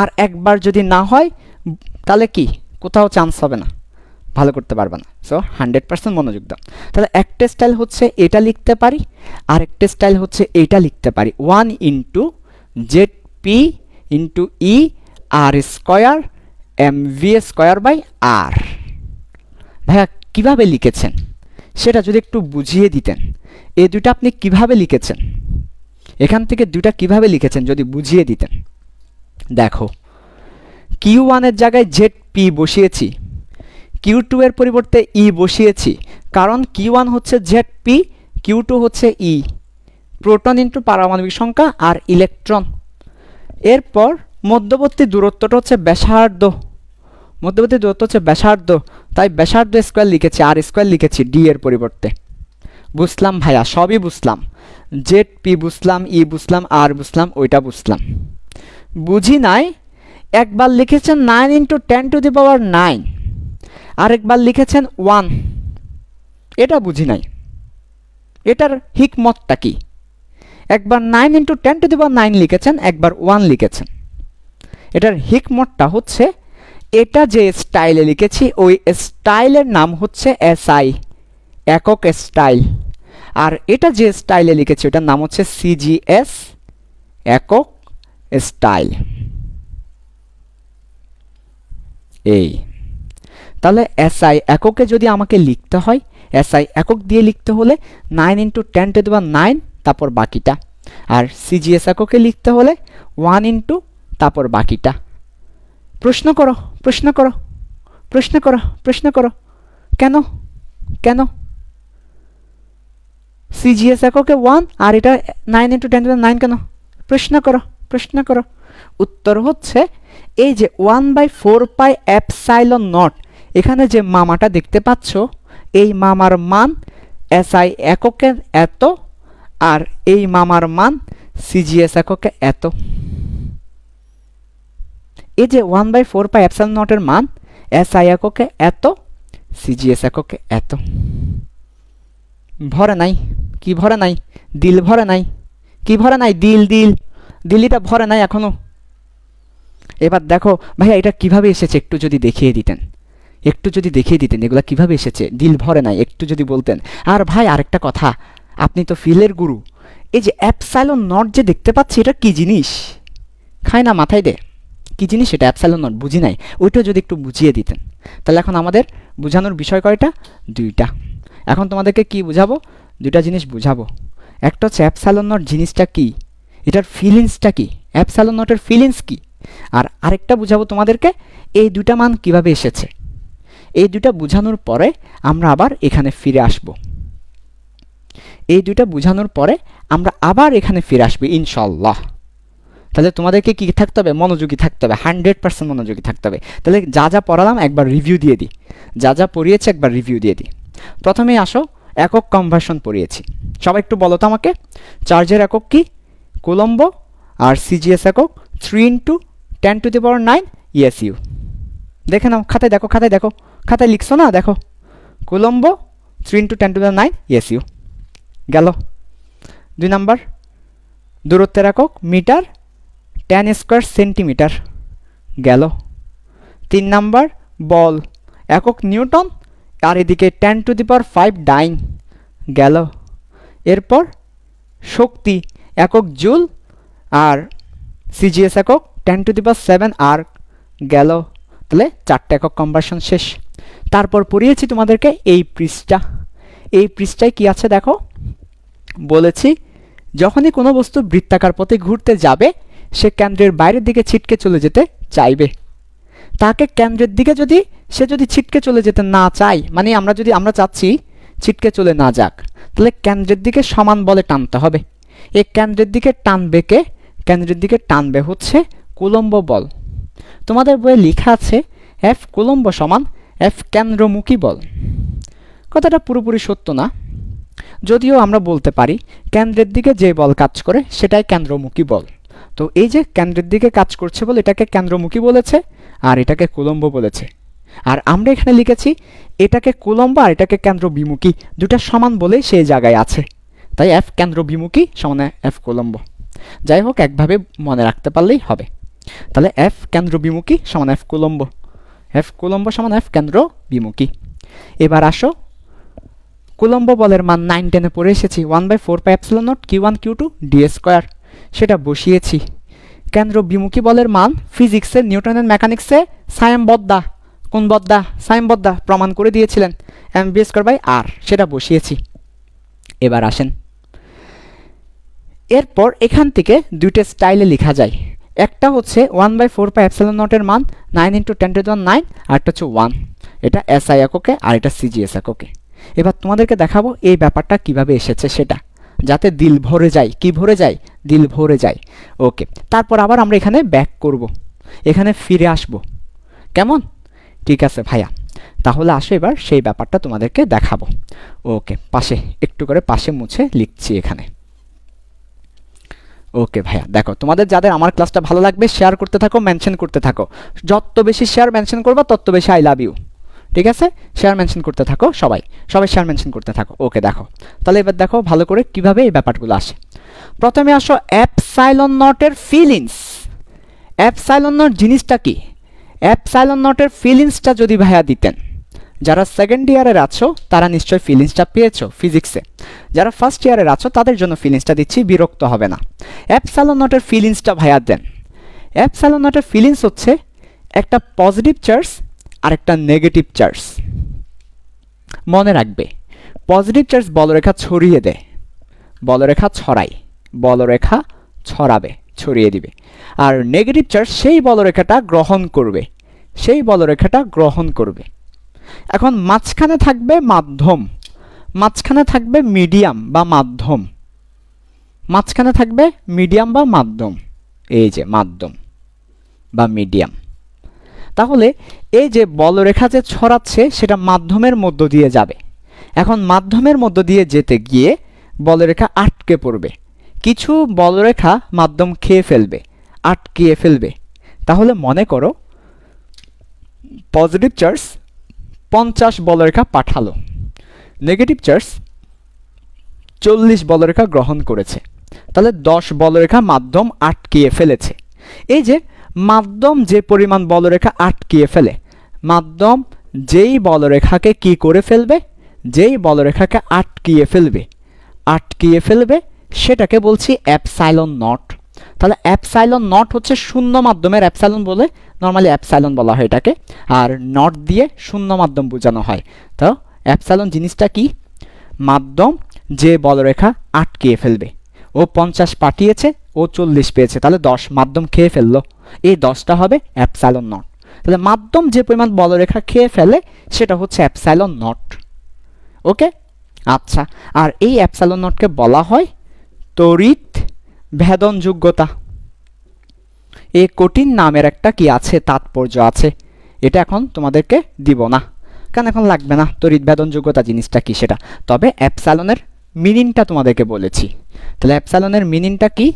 আর একবার যদি না হয় তাহলে কি কোথাও চান্স হবে না, ভালো করতে পারবে না। সো 100% মনোযোগ দাও। তাহলে একটা স্টাইল হচ্ছে এটা লিখতে পারি, আর একটা স্টাইল হচ্ছে এটা লিখতে পারি 1 into ZP into E R square MV square by R। ভাইয়া কীভাবে লিখেছেন সেটা যদি একটু বুঝিয়ে দিতেন। এই দুইটা আপনি কিভাবে লিখেছেন, এখান থেকে দুইটা কিভাবে লিখেছেন যদি বুঝিয়ে দিতেন। দেখো Q1 এর জায়গায় ZP বসিয়েছি, Q2 এর পরিবর্তে E বসিয়েছি, কারণ Q1 হচ্ছে ZP, Q2 হচ্ছে E, প্রোটন ইন্টু পারমাণবিক সংখ্যা আর ইলেকট্রন। এরপর মধ্যবর্তী দূরত্বটা হচ্ছে ব্যাসার্ধ, মধ্যবর্তী দূরত্ব হচ্ছে ব্যাসার্ধ, তাই ব্যাসার্ধ স্কোয়ার লিখেছি, আর স্কোয়ার লিখেছি ডি এর পরিবর্তে। বুঝলাম ভাইয়া, সবই বুঝলাম, ZP বুঝলাম, E বুঝলাম, R বুঝলাম, ওইটা বুঝলাম। বুঝি নাই একবার লিখেছেন 9 ইন্টু 10 টু দি পাওয়ার 9, আরেকবার লিখেছেন 1, এটা বুঝি নাই, এটার হিকমতটা কি? একবার 9 ইন্টু 10 টু দি পাওয়ার 9 লিখেছেন, একবার 1 লিখেছেন। এটার হিকমতটা হচ্ছে এটা যে স্টাইলে লিখেছি ওই স্টাইলের নাম হচ্ছে SI, একক স্টাইল, আর এটা যে স্টাইলে লিখেছি ওটার নাম হচ্ছে CGS, একক স্টাইল। এই তাহলে SI এককে যদি আমাকে লিখতে হয়, SI একক দিয়ে লিখতে হলে 9 ইন্টু 10 টু দি পাওয়ার 9 তারপর বাকিটা, আর CGS এককে লিখতে হলে 1 ইন্টু তারপর বাকিটা। প্রশ্ন করো, প্রশ্ন করো, প্রশ্ন করো, প্রশ্ন করো, কেন কেন CGS এককে 1 আর এটা 9 ইন্টু 10 টু দি পাওয়ার 9 কেন? প্রশ্ন করো, প্রশ্ন করো। উত্তর হচ্ছে এই যে 1/4 পাই এপসাইলন নট, এখানে যে মামাটা দেখতে পাচ্ছ এই মামার মান SI এককে এত, আর এই মামার মান CGS এককে এত। এই যে 1/4 পাই এপসাইলন নটের মান SI এককে এত, CGS এককে এত। ভরে নাই, কি ভরে নাই? দিল ভরে নাই, কি ভরে নাই? দিল দিল দিল্লিটা ভরে নাই এখনো। এবার দেখো ভাইয়া এটা কিভাবে এসেছে একটু যদি দেখিয়ে দিতেন, একটু যদি দেখিয়ে দিতেন এগুলা কিভাবে এসেছে, দিল ভরে নাই একটু যদি বলতেন। আর ভাই আরেকটা কথা, আপনি তো ফিলের গুরু, এই যে অ্যাপসাইলন নট যে দেখতে পাচ্ছি এটা কি জিনিস? খায় না মাথায় দে, কি জিনিস এটা অ্যাপসাইলন নট? বুঝি নাই, ওইটা যদি একটু বুঝিয়ে দিতেন। তাহলে এখন আমাদের বোঝানোর বিষয় কয়টা? দুইটা। এখন তোমাদেরকে কি বুঝাবো? দুইটা জিনিস বুঝাবো। একটা হচ্ছে অ্যাপসাইলন নট জিনিসটা কি, এটার ফিলিংসটা কি, অ্যাপসাইলন নটের ফিলিংস কি, আর আরেকটা বুঝাবো তোমাদেরকে এই দুইটা মান কিভাবে এসেছে। এই দুইটা বুঝানোর পরে আমরা আবার এখানে ফিরে আসব। এই দুইটা বুঝানোর পরে আমরা আবার এখানে ফিরে আসবো ইনশাআল্লাহ। তাহলে তোমাদেরকে কি থাকতে হবে? মনোযোগী থাকতে হবে, 100% মনোযোগী থাকতে হবে। তাহলে যা যা পড়ালাম একবার রিভিউ দিয়ে দিই, যা যা পড়িয়েছি একবার রিভিউ দিয়ে দিই। প্রথমেই আসো, একক কনভার্সন পড়িয়েছি, সবাই একটু বলো তো আমাকে। চার্জের একক কি? কুলম্ব। আর CGS একক 3 into 10 to the power 9 ESU। দেখে নাও, খাতায় দেখো, খাতায় দেখো, খাতায় লিখছো না? দেখো, coulomb 3 into 10 to the power 9 ESU গেল। 2 নাম্বার, দূরত্বের একক মিটার, 10 স্কোয়ার সেন্টিমিটার গেল। 3 নাম্বার, বল একক নিউটন, আর এদিকে 10 টু দি পাওয়ার 5 ডাইন গেল। এরপর শক্তি একক জুল, আর CGS একক 10 টু দি পাওয়ার 7 আর গেল। তাহলে 4টা একক কনভার্সন শেষ। তারপর পড়িয়েছি তোমাদেরকে এই পৃষ্ঠা। এই পৃষ্ঠায় কি আছে দেখো, বলেছি যখনই কোনো বস্তু বৃত্তাকার পথে ঘুরতে যাবে সে কেন্দ্রের বাইরের দিকে ছিটকে চলে যেতে চাইবে। তাকে কেন্দ্রের দিকে যদি সে যদি ছিটকে চলে যেতে না চায়, মানে আমরা চাচ্ছি ছিটকে চলে না যাক, তাহলে কেন্দ্রের দিকে সমান বলে টানতে হবে। এই কেন্দ্রের দিকে টানবে কে? কেন্দ্রের দিকে টানবে হচ্ছে কুলম্ব বল। তোমাদের বইয়ে লেখা আছে এফ কুলম্ব সমান এফ কেন্দ্রমুখী বল। কথাটা পুরোপুরি সত্য না, যদিও আমরা বলতে পারি কেন্দ্রের দিকে যে বল কাজ করে সেটাই কেন্দ্রমুখী বল। তো এই যে কেন্দ্রের দিকে কাজ করছে বলে এটাকে কেন্দ্রমুখী বলেছে আর এটাকে কুলম্ব বলেছে। আর আমরা এখানে লিখেছি এটাকে কুলম্ব আর এটাকে কেন্দ্রবিমুখী, দুটা সমান বলেই সেই জায়গায় আছে, তাই এফ কেন্দ্রবিমুখী সমান এফ কুলম্ব। যাই হোক, একভাবে মনে রাখতে পারলেই হবে। তাহলে এফ কেন্দ্রবিমুখী সমান এফ কুলম্ব, এফ কুলম্ব সমান এফ কেন্দ্রবিমুখী। এবার আসো, কুলম্ব বলের মান 9-10 পড়ে এসেছি, 1/4πε0 q1 q2 d², সেটা বসিয়েছি। কেন্দ্রবিমুখী বলের মান ফিজিক্সে, নিউটনের মেকানিক্সে সায়েম বদ্দা, কোন বদ্দা? সায়েম বদ্দা প্রমাণ করে দিয়েছিলেন, mv²/r, সেটা বসিয়েছি। এবার আসেন, এরপর এখান থেকে দুইটা স্টাইলে লেখা যায়। একটা হচ্ছে 1/4πε0 এর মান 9 × 10⁹, আর একটা হচ্ছে 1, এটা এসআই এককে আর এটা সিজিএস এককে। এবার তোমাদেরকে দেখাবো এই ব্যাপারটা কিভাবে এসেছে সেটা, যাতে দিল ভরে যায়। কি ভরে যায়? দিল ভরে যায়। ওকে, তারপর আবার আমরা এখানে ব্যাক করব, এখানে ফিরে আসব। কেমন? ঠিক আছে ভাইয়া, তাহলে আসো এবার সেই ব্যাপারটা তোমাদেরকে দেখাবো। ওকে, পাশে একটু করে পাশে মুছে লিখছি এখানে। ওকে ভাইয়া, দেখো তোমাদের যাদের আমার ক্লাসটা ভালো লাগবে শেয়ার করতে থাকো, মেনশন করতে থাকো। যত বেশি শেয়ার মেনশন করবা তত বেশি আই লাভ ইউ। ঠিক আছে, শেয়ার মেনশন করতে থাকো, সবাই শেয়ার মেনশন করতে থাকো। ওকে, দেখো তাহলে এবার দেখো ভালো করে কিভাবে এই ব্যাপারগুলো আসে। প্রথমে আসো এপসাইলন নটের ফিলিংস। এপসাইলন নট জিনিসটা কি? এপসাইলন নটের ফিলিংসটা যদি ভাইয়া দিতেন, যারা সেকেন্ড ইয়ারের আছো তারা নিশ্চয় ফিলিংসটা পেয়েছো ফিজিক্সে, যারা ফার্স্ট ইয়ারের আছো তাদের জন্য ফিলিংসটা দিচ্ছি, বিরক্ত হবে না। এপসাইলন নটের ফিলিংসটা ভাইয়া দেন। এপসাইলন নটের ফিলিংস হচ্ছে একটা পজিটিভ চার্জ আর একটা নেগেটিভ চার্জ। মনে রাখবে, পজিটিভ চার্জ বলরেখা ছড়িয়ে দেয়, বলরেখা ছড়ায়, বলরেখা ছড়াবে, ছড়িয়ে দিবে। আর নেগেটিভ চার্জ সেই বলরেখাটা গ্রহণ করবে, সেই বলরেখাটা গ্রহণ করবে। এখন মাঝখানে থাকবে মাধ্যম, মাঝখানে থাকবে মিডিয়াম বা মাধ্যম, মাঝখানে থাকবে মিডিয়াম বা মাধ্যম, এই যে মাধ্যম বা মিডিয়াম। তাহলে এই যে বলরেখা যে ছড়াচ্ছে সেটা মাধ্যমের মধ্য দিয়ে যাবে। এখন মাধ্যমের মধ্য দিয়ে যেতে গিয়ে বলরেখা আটকে পড়বে, কিছু বলরেখা মাধ্যম খেয়ে ফেলবে, আটকিয়ে ফেলবে। তাহলে মনে করো পজিটিভ চার্জ 50 বলরেখা পাঠালো, নেগেটিভ চার্জ 40 বলরেখা গ্রহণ করেছে, তাহলে 10 বলরেখা মাধ্যম আটকিয়ে ফেলেছে। এই যে মাধ্যম যে পরিমাণ বলরেখা আটকিয়ে ফেলে, মাধ্যম যেই বলরেখাকে কি করে ফেলবে, যেই বলরেখাকে আটকিয়ে ফেলবে, আটকিয়ে ফেলবে সেটাকে বলছি এপসাইলন নট। তাহলে এপসাইলন নট হচ্ছে শূন্য মাধ্যমের এপসাইলন বলে, নর্মালি এপসাইলন বলা হয় এটাকে, আর নট দিয়ে শূন্য মাধ্যম বোঝানো হয়। তো এপসাইলন জিনিসটা কি? মাধ্যম যে বলরেখা আটকিয়ে ফেলবে। ও 50 পাঠিয়েছে, ও 40 পেয়েছে, তাহলে 10 মাধ্যম খেয়ে ফেললো, এই 10টা হবে এপসাইলন নট। তাহলে মাধ্যম যে পরিমাণ বলরেখা খেয়ে ফেলে সেটা হচ্ছে এপসাইলন নট। ওকে, আচ্ছা, আর এই এপসাইলন নটকে বলা হয় তড়িৎ ভেদনযোগ্যতা। এই কঠিন নামের একটা কি আছে, তাৎপর্য আছে, এটা এখন তোমাদেরকে দিব না, কারণ এখন লাগবে না তড়িৎ ভেদনযোগ্যতা জিনিসটা কি সেটা। তবে এপসাইলনের মিনিংটা তোমাদেরকে বলেছি। তাহলে এপসাইলনের মিনিংটা কি?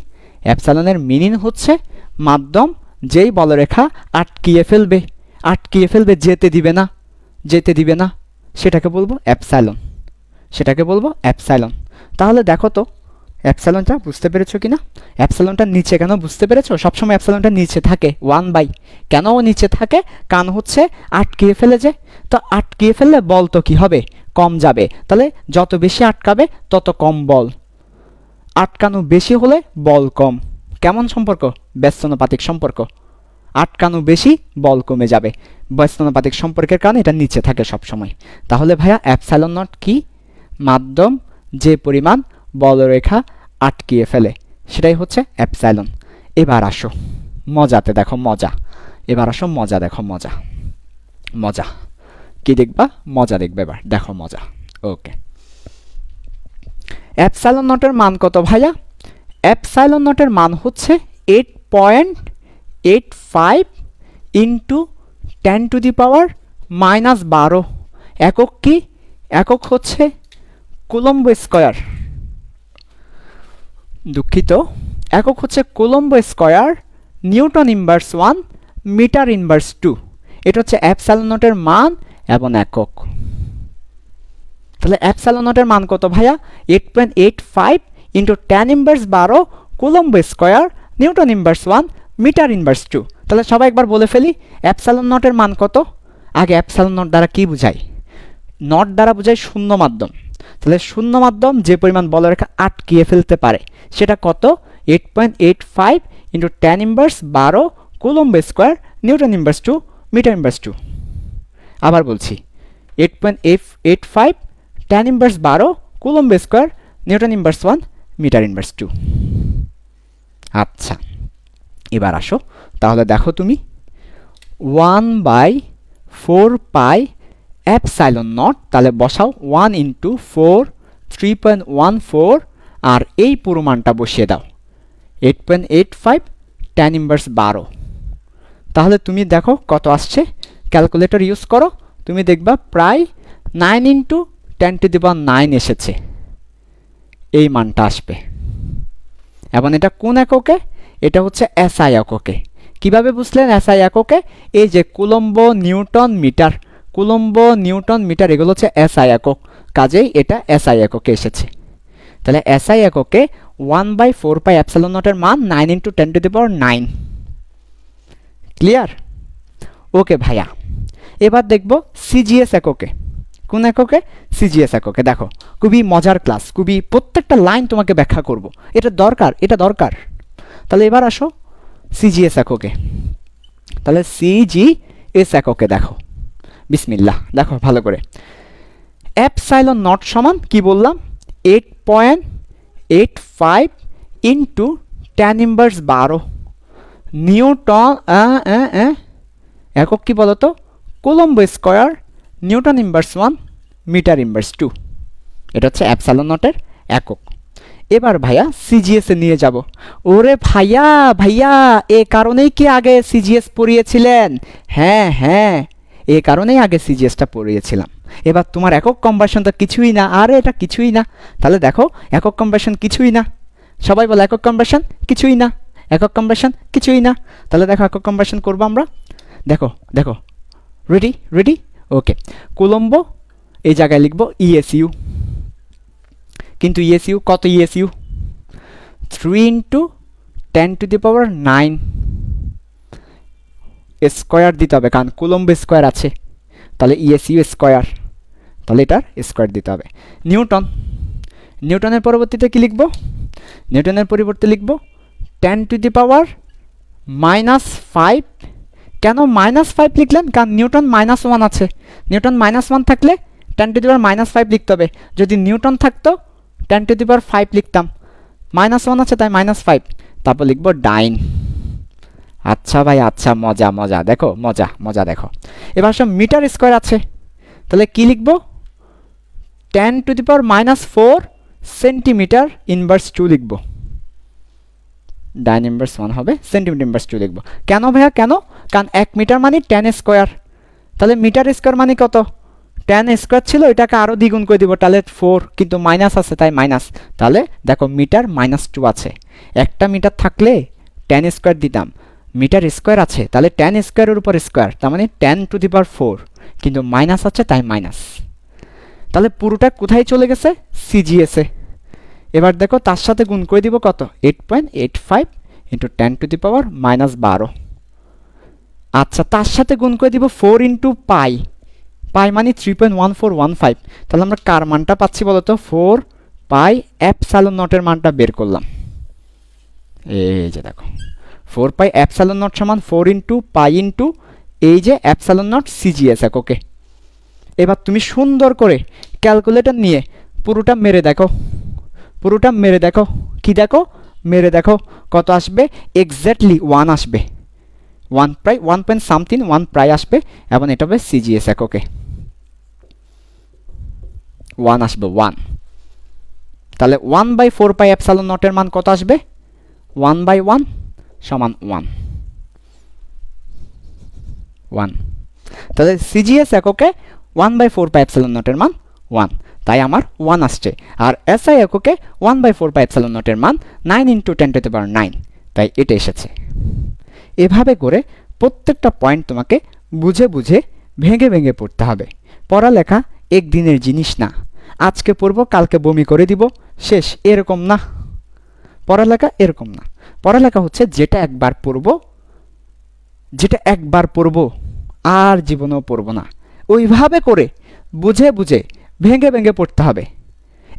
এপসাইলনের মিনিং হচ্ছে মাধ্যম যেই বলরেখা আটকিয়ে ফেলবে, আটকিয়ে ফেলবে, যেতে দিবে না, যেতে দিবে না, সেটাকে বলবো এপসাইলন, সেটাকে বলবো এপসাইলন। তাহলে দেখো তো এপসাইলনটা বুঝতে পেরেছো কিনা? এপসাইলনটা নিচে কেন বুঝতে পেরেছো? সবসময় এপসাইলনটা নিচে থাকে 1/, কেন ও নিচে থাকে? কারণ হচ্ছে আটকিয়ে ফেলে যে, তো আটকিয়ে ফেললে বল তো কি হবে? কম যাবে। তাহলে যত বেশি আটকাবে তত কম বল, আটকানো বেশি হলে বল কম। কেমন সম্পর্ক? ব্যস্তানুপাতিক সম্পর্ক। আটকানো বেশি, বল কমে যাবে, ব্যস্তানুপাতিক সম্পর্কের কারণে এটা নিচে থাকে সব সময়। তাহলে ভাইয়া এপসাইলন নট কি? মাধ্যম যে পরিমাণ বলরেখা আটকিয়ে ফেলে সেটাই হচ্ছে এপসাইলন। এবার আসো মজাতে, দেখো মজা, এবার আসো মজা, দেখো মজা, মজা কি দেখবা? মজা দেখবে এবার, দেখো মজা। ওকে, এপসাইলন নটের মান কত ভাইয়া? এপসাইলন নটের মান হচ্ছে 8.85 × 10⁻⁻12 একক কি? একক হচ্ছে কুলম্ব স্কয়ার। দুঃখিত, একক হচ্ছে coulomb square, newton inverse 1, metre inverse 2। এটা হচ্ছে এপসাইলন নটের মান এবং একক। তাহলে এপসাইলন নটের মান কত ভাইয়া? 8.85 into 10⁻12 coulomb square, newton inverse 1, metre inverse 2। তাহলে সবাই একবার বলে ফেলি এপসাইলন নটের মান কত। আগে এপসাইলন নট দ্বারা কি বুঝাই? নট দ্বারা বুঝাই শূন্য মাধ্যম। তাহলে শূন্য মাধ্যম যে পরিমাণ বলরেখা আটকিয়ে ফেলতে পারে সেটা কত? 8.85 into 10⁻12 coulomb square, newton inverse 2, metre inverse 2। আবার বলছি 8.85 10⁻12 coulomb square, newton inverse 1, metre inverse 2। আচ্ছা, এবার আসো তাহলে দেখো তুমি 1/4 পাই এপসাইলন নট, তাহলে বসাও 1 ইন্টু 4 3.14 আর এই পুরো মানটা বসিয়ে দাও 8.85 10⁻12। তাহলে তুমি দেখো কত আসছে, ক্যালকুলেটর ইউজ করো, তুমি দেখবা প্রায় 9 ইন্টু 10⁹ এসেছে, এই মানটা আসবে। এবং এটা কোন এককে? এটা হচ্ছে এসআই এককে। কিভাবে বুঝলেন এসআই এককে? এই যে coulomb newton metre, coulomb newton metre এগুলো হচ্ছে এসআই একক, কাজেই এটা এসআই এককে এসেছে। তাহলে এসআই এককে 1/4 পাই এপসাইলন নটের মান 9 ইন্টু 10⁹। ক্লিয়ার? ওকে ভাইয়া, এবার দেখব সিজিএস এককে। কোন এককে? সিজিএস এককে। দেখো খুবই মজার ক্লাস, খুবই প্রত্যেকটা লাইন তোমাকে ব্যাখ্যা করব, এটা দরকার, এটা দরকার। তাহলে এবার আসো সিজিএস এককে। তাহলে সিজিএস এককে দেখো, বিসমিল্লাহ, দেখো ভালো করে। এপসাইলন নট সমান কি বললাম? 8.85 ইন্টু 10⁻12 নিউটন একক কি বলতো? Coulomb square, newton inverse 1, metre inverse 2। এটা হচ্ছে এপসাইলন নটের একক। এবার ভাইয়া সিজিএস এ নিয়ে যাব। ওরে ভাইয়া ভাইয়া, এ কারণেই কি আগে সিজিএস পড়িয়েছিলেন? হ্যাঁ হ্যাঁ, এ কারণেই আগে সিজিএসটা পড়িয়েছিলাম। এবার তোমার একক কনভার্সন তো কিছুই না। আরে এটা কিছুই না। তাহলে দেখো একক কনভার্সন কিছুই না। সবাই বলে একক কনভার্সন কিছুই না, একক কনভার্সন কিছুই না। তাহলে দেখো একক কনভার্সন করবো আমরা। দেখো দেখো, রেডি রেডি? ওকে, কুলম্ব এই জায়গায় লিখবো ইএসইউ, কিন্তু ইএসইউ কত? ইএসইউ 3 ইন্টু 10⁹9 স্কোয়ার দিতে হবে, কারণ কুলম্ব স্কোয়ার আছে। তাহলে ইএসইউ স্কোয়ার, তাহলে এটার স্কোয়ার দিতে হবে। নিউটন, নিউটনের পরবর্তীতে কি লিখব? নিউটনের পরিবর্তে লিখব 10⁻⁻5। কেন -5 লিখলেন? কারণ নিউটন -1 আছে। নিউটন -1 থাকলে 10⁻⁻5 লিখতে হবে। যদি নিউটন থাকতো 10⁵ লিখতাম, -1 আছে তাই -5, তারপর লিখবো ডাইন। আচ্ছা ভাই আচ্ছা, মজা মজা, দেখো মজা মজা দেখো। এবার সব মিটার স্কোয়ার আছে, তাহলে কি লিখবো? 10⁻⁻4 সেন্টিমিটার ইনভার্স 2 লিখবো। ডাইন ইনভার্স 1 হবে, সেন্টিমিটার ইনভার্স 2 লিখবো। কেন ভাইয়া কেন? কারণ 1 মিটার মানে 10 স্কোয়ার। তাহলে মিটার স্কোয়ার মানে কত? 10 স্কোয়ার ছিল, এটাকে আরও দ্বিগুণ করে দিব, তাহলে 4, কিন্তু মাইনাস আছে তাই মাইনাস। তাহলে দেখো মিটার -2 আছে। একটা মিটার থাকলে 10 স্কোয়ার দিতাম, মিটার স্কোয়ার আছে তাহলে 10 স্কোয়ারের উপর স্কোয়ার, তার মানে 10⁴, কিন্তু মাইনাস আছে তাই মাইনাস। তাহলে পুরোটা কোথায় চলে গেছে? সিজিএসে। এবার দেখো তার সাথে গুণ করে দিব কত? 8.85 ইন্টু 10⁻⁻12। আচ্ছা, তার সাথে গুণ করে দিব 4 ইন্টু পাই, পাই মানে 3.1415। তাহলে আমরা কার মানটা পাচ্ছি বলতো? 4 পাই এপসাইলন নটের মানটা বের করলাম। এই যে দেখো 4 পাই এপসাইলন নট সমান 4 ইন্টু পাই ইন্টু এই যে এপসাইলন নট সিজিএস এককে। এবার তুমি সুন্দর করে ক্যালকুলেটর নিয়ে পুরোটা মেরে দেখো, পুরোটা মেরে দেখো। কি দেখো? মেরে দেখো কত আসবে? এক্স্যাক্টলি 1 আসবে, 1 প্রায় 1 পয়েন্ট সামথিং 1 প্রায় আসবে, এবং এটা হবে সিজিএস এককে 1 আসবে 1। তাহলে 1/4 পাই এপসাইলন নটের মান কত আসবে? 1/1 সমান 1, 1। তাহলে সিজিএস এককে 1/4πε0 এর মান 1, তাই আমার 1 আসছে। আর এসআই এককে 1/4πε0 এর মান 9 × 10⁹, তাই এটা এসেছে। এভাবে করে প্রত্যেকটা পয়েন্ট তোমাকে বুঝে বুঝে ভেঙে ভেঙে পড়তে হবে। পড়ালেখা একদিনের জিনিস না, আজকে পড়ব কালকে বমি করে দিব শেষ, এরকম না। পড়ালেখা এরকম না। পড়ালেখা হচ্ছে যেটা একবার পড়ব আর জীবনেও পড়ব না, ওইভাবে করে বুঝে বুঝে ভেঙে ভেঙে পড়তে হবে।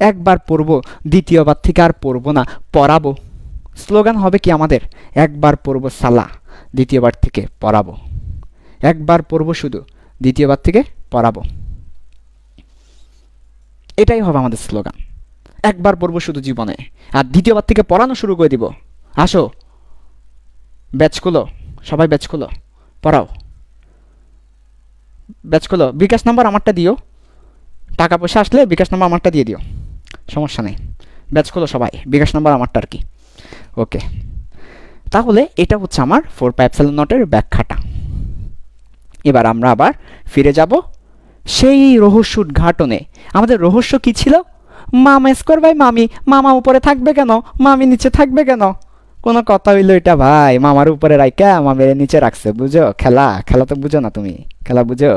একবার পড়ব, দ্বিতীয়বার থেকে আর পড়ব না, পড়াবো। স্লোগান হবে কি আমাদের, একবার পড়ব সালা, দ্বিতীয়বার থেকে পড়াবো। একবার পড়ব শুধু, দ্বিতীয়বার থেকে পড়াবো। এটাই হবে আমাদের স্লোগান। একবার পড়ব শুধু জীবনে, আর দ্বিতীয়বার থেকে পড়ানো শুরু করে দিব। আসো ব্যাচ খুলো, সবাই ব্যাচ খুলো, পড়াও। ব্যাচ খুলো, বিকাশ নাম্বার আমারটা দিও, টাকা পয়সা আসলে বিকাশ নাম্বার আমারটা দিয়ে দিও, সমস্যা নেই। ব্যাচ খুলো সবাই, বিকাশ নাম্বার আমারটা আর কি। ওকে, তাহলে এটা হচ্ছে আমার 4πε0 এর ব্যাখ্যাটা। এবার আমরা আবার ফিরে যাব সেই রহস্য উদ্ঘাটনে। আমাদের রহস্য কি ছিল? মামা স্কোয়ার বাই মামি, মামা উপরে থাকবে কেন, মামি নিচে থাকবে কেন? কোনো কথা হইলো এটা ভাই? মামার উপরে রাইকা মামের নিচে রাখছে, বুঝো? খেলা তো বুঝো না তুমি, খেলা বুঝো?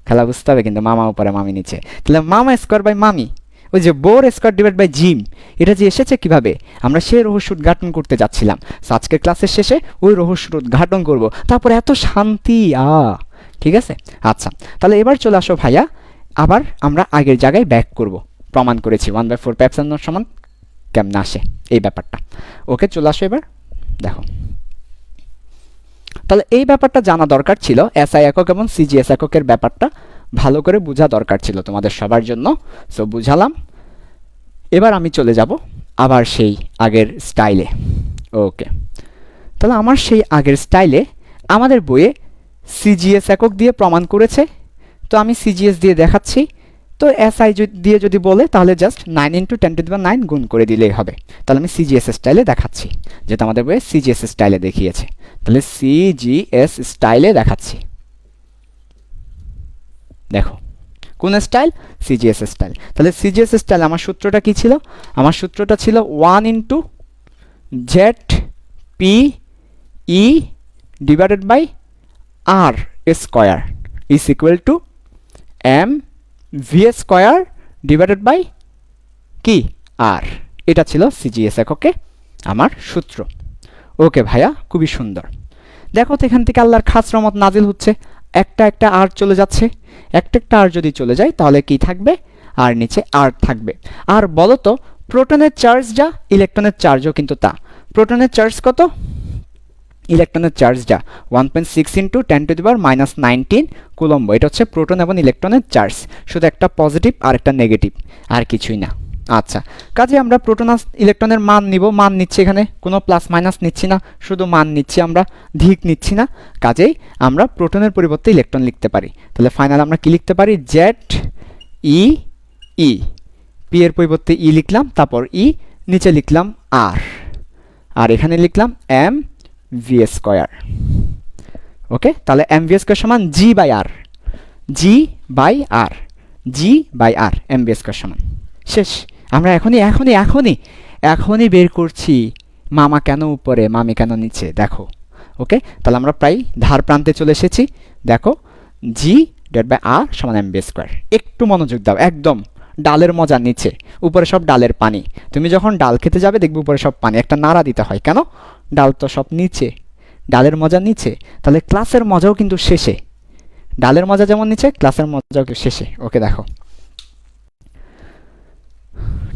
খেলা বুঝতে হবে কিন্তু, মামা উপরে মামি নিচে। তাহলে মামা স্কোয়ার বাই মামি, ওই যে Bohr square divide by Jim, এটা যে এসেছে কিভাবে, আমরা সেই রহস্য উদ্ঘাটন করতে যাচ্ছিলাম। আজকের ক্লাসের শেষে ওই রহস্য উদ্ঘাটন করব, তারপর এত শান্তি। ঠিক আছে, আচ্ছা তাহলে এবার চলে আসো ভাইয়া, আবার আমরা আগের জায়গায় ব্যাক করব। প্রমাণ করেছি 1/4πε0 সমান কেমন আসে এই ব্যাপারটা। ওকে, চলে আসো এবার দেখো। তাহলে এই ব্যাপারটা জানা দরকার ছিল, এসআই একক এবং সিজিএস এককের ব্যাপারটা ভালো করে বোঝা দরকার ছিল তোমাদের সবার জন্য। সো বুঝালাম। এবার আমি চলে যাব আবার সেই আগের স্টাইলে। ওকে, তাহলে আমার সেই আগের স্টাইলে আমাদের বইয়ে সিজিএস একক দিয়ে প্রমাণ করেছে, তো আমি সিজিএস দিয়ে দেখাচ্ছি। তো এসআই দিয়ে যদি বলে তাহলে জাস্ট 9 × 10⁹ গুণ করে দিলেই হবে। তাহলে আমি সিজিএস স্টাইলে দেখাচ্ছি, যেটা আমাদের বইয়ে সিজিএস স্টাইলে দেখিয়েছে। তাহলে সিজিএস স্টাইলে দেখাচ্ছি। দেখো কোন স্টাইল? CGS style. তাহলে সিজিএস স্টাইল আমার সূত্রটা কি ছিল? আমার সূত্রটা ছিল 1 × ZPE divided by R square is equal to MV square divided by কি R। এটা ছিল সিজিএস এককে আমার সূত্র। ওকে ভাইয়া, খুবই সুন্দর। দেখো তো এখান থেকে আল্লাহর খাস রহমত নাজিল হচ্ছে, একটা একটা আর চলে যাচ্ছে। একটা একটা আর যদি চলে যায় তাহলে কি থাকবে? আর নিচে আর থাকবে। আর বলো তো প্রোটনের চার্জ যা, ইলেকট্রনের চার্জও কিন্তু তা। প্রোটনের চার্জ কত? ইলেকট্রনের চার্জ যা 1.6 × 10⁻⁻19 কুলম্ব। এটা হচ্ছে প্রোটন এবং ইলেকট্রনের চার্জ, শুধু একটা পজিটিভ আর একটা নেগেটিভ, আর কিছুই না। আচ্ছা, কাজে আমরা প্রোটন আর ইলেকট্রনের মান নিব, মান নিচ্ছি এখানে, কোনো প্লাস মাইনাস নিচ্ছি না, শুধু মান নিচ্ছি আমরা, ধিক নিচ্ছি না। কাজেই আমরা প্রোটনের পরিবর্তে ইলেকট্রন লিখতে পারি। তাহলে ফাইনাল আমরা কি লিখতে পারি? ZEE, পি এর পরিবর্তে ই লিখলাম, তারপর ই, নিচে লিখলাম আর এখানে লিখলাম MV স্কয়ার। ওকে, তাহলে MV স্কয়ার সমান G/R, G/R MV স্কয়ার সমান। শেষ। আমরা এখনই বের করছি মামা কেন উপরে, মামি কেন নিচে। দেখো, ওকে, তাহলে আমরা প্রায় ধার প্রান্তে চলে এসেছি। দেখো G/R সমান MV স্কয়ার। একটু মনোযোগ দাও, একদম ডালের মজা নিচে, উপরে সব ডালের পানি। তুমি যখন ডাল খেতে যাবে দেখবে উপরে সব পানি, একটা নাড়া দিতে হয়। কেন? ডাল তো সব নিচে, ডালের মজা নিচে। তাহলে ক্লাসের মজাও কিন্তু শেষে, ডালের মজা যেমন নিচে, ক্লাসের মজাও কিন্তু শেষে। ওকে, দেখো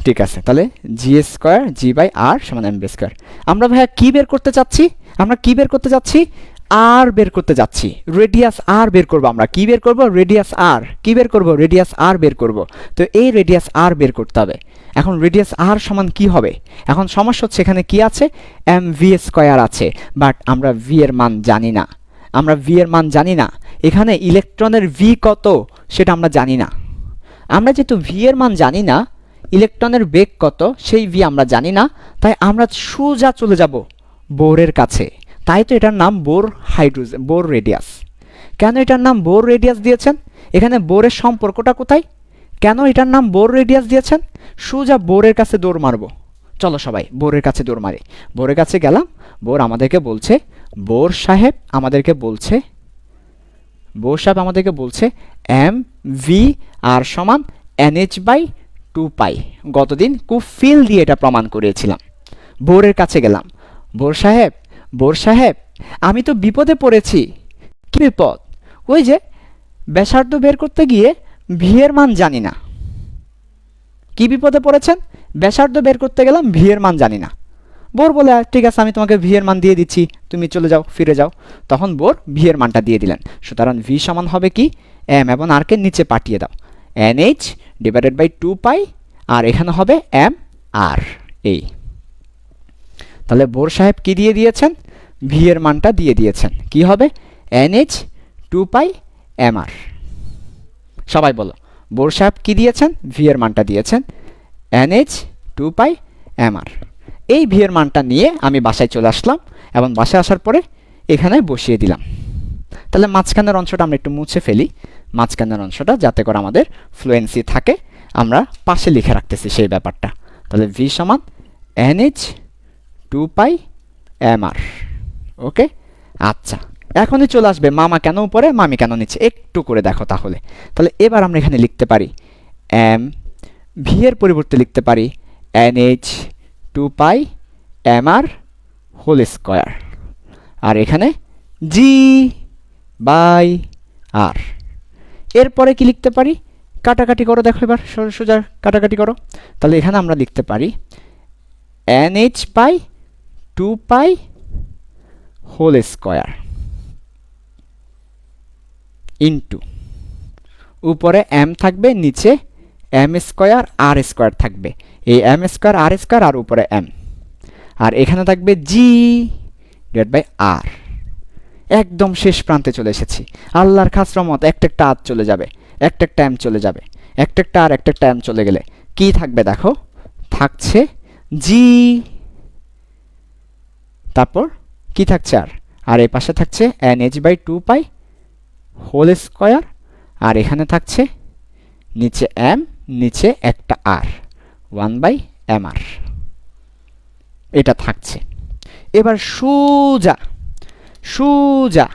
ঠিক আছে। তাহলে G² G/R সমান MV স্কয়ার। আমরা ভাইয়া কি বের করতে চাচ্ছি? আর বের করতে যাচ্ছি, রেডিয়াস আর বের করব। আমরা কি বের করব? রেডিয়াস আর। কি বের করব? রেডিয়াস আর বের করব। তো এই রেডিয়াস আর বের করতে হবে। এখন রেডিয়াস আর সমান কি হবে? এখন সমস্যা হচ্ছে এখানে কি আছে? MV স্কয়ার আছে, বাট আমরা ভি এর মান জানি না। এখানে ইলেকট্রনের ভি কত সেটা আমরা জানি না। আমরা যেহেতু ভি এর মান জানি না, ইলেকট্রনের বেগ কত সেই ভি আমরা জানি না, তাই আমরা সোজা চলে যাব বোরের কাছে। তাই তো এটার নাম বোর রেডিয়াস। কেন এটার নাম বোর রেডিয়াস দিয়েছেন? এখানে বোরের সম্পর্কটা কোথায়? কেন এটার নাম বোর রেডিয়াস দিয়েছেন? সোজা বোরের কাছে দৌড় মারবো। চলো সবাই বোরের কাছে দৌড় মারি। বোরের কাছে গেলাম। বোর আমাদেরকে বলছে, বোর সাহেব আমাদেরকে বলছে এম ভি আর সমান NH/2 পাই। গতদিন খুব ফিল দিয়ে এটা প্রমাণ করিয়েছিলাম। বোরের কাছে গেলাম। বোর সাহেব আমি তো বিপদে পড়েছি। কি বিপদ? ওই যে ব্যাসার্ধ বের করতে গিয়ে ভি এর মান জানি না। কি বিপদে পড়েছেন? ব্যাসার্ধ বের করতে গেলাম, ভি এর মান জানি না। বোর বলে, ঠিক আছে আমি তোমাকে ভি এর মান দিয়ে দিচ্ছি, তুমি চলে যাও, ফিরে যাও। তখন বোর ভি এর মানটা দিয়ে দিলেন। সুতরাং ভি সমান হবে কি? এম এবং আর কে নিচে পাঠিয়ে দাও, NH/2 পাই, আর এখানে হবে এম আর। এই তাহলে বোর সাহেব কি দিয়ে দিয়েছেন? ভি এর মানটা দিয়ে দিয়েছেন। কি হবে? NH/2 M R. সবাই বলো, বোর সাহেব কি দিয়েছেন? ভি এর মানটা দিয়েছেন NH/2 এম আর। এই ভি এর মানটা নিয়ে আমি বাসায় চলে আসলাম এবং বাসায় আসার পরে এখানে বসিয়ে দিলাম। তাহলে মাঝখানের অংশটা আমরা একটু মুছে ফেলি, মাঝখানের অংশটা, যাতে করে আমাদের ফ্লুয়েন্সি থাকে। আমরা পাশে লিখে রাখতেছি সেই ব্যাপারটা। তাহলে ভি সমান NH/2 এম আর। ওকে, আচ্ছা এখনই চলে আসবে মামা কেন উপরে, মামি কেন নিচে, একটু করে দেখো তাহলে। তাহলে এবার আমরা এখানে লিখতে পারি এম, ভি এর পরিবর্তে লিখতে পারি NH/2 M R whole square, আর এখানে G/R। এরপরে কি লিখতে পারি? কাটাকাটি করো, দেখো এবার সোজা কাটাকাটি করো। তাহলে এখানে আমরা লিখতে পারি NH/2 হোল স্কোয়ার ইন্টু, উপরে এম থাকবে, নিচে এম স্কোয়ার আর স্কোয়ার থাকবে। এই এম স্কোয়ার আর স্কোয়ার আর উপরে এম, আর এখানে থাকবে G/R। একদম শেষ প্রান্তে চলে এসেছি। আল্লাহর খাস রহমত, একটা আর চলে যাবে, একটা এম চলে যাবে, একটা আর একটা এম চলে গেলে কি থাকবে দেখো? থাকছে জি, তারপর কি থাকছে আর এই পাশে থাকছে NH/2 হোল স্কোয়ার, আর এখানে থাকছে নিচে এম, নিচে একটা আর, 1/mr। এটা থাকছে। এবার সোজা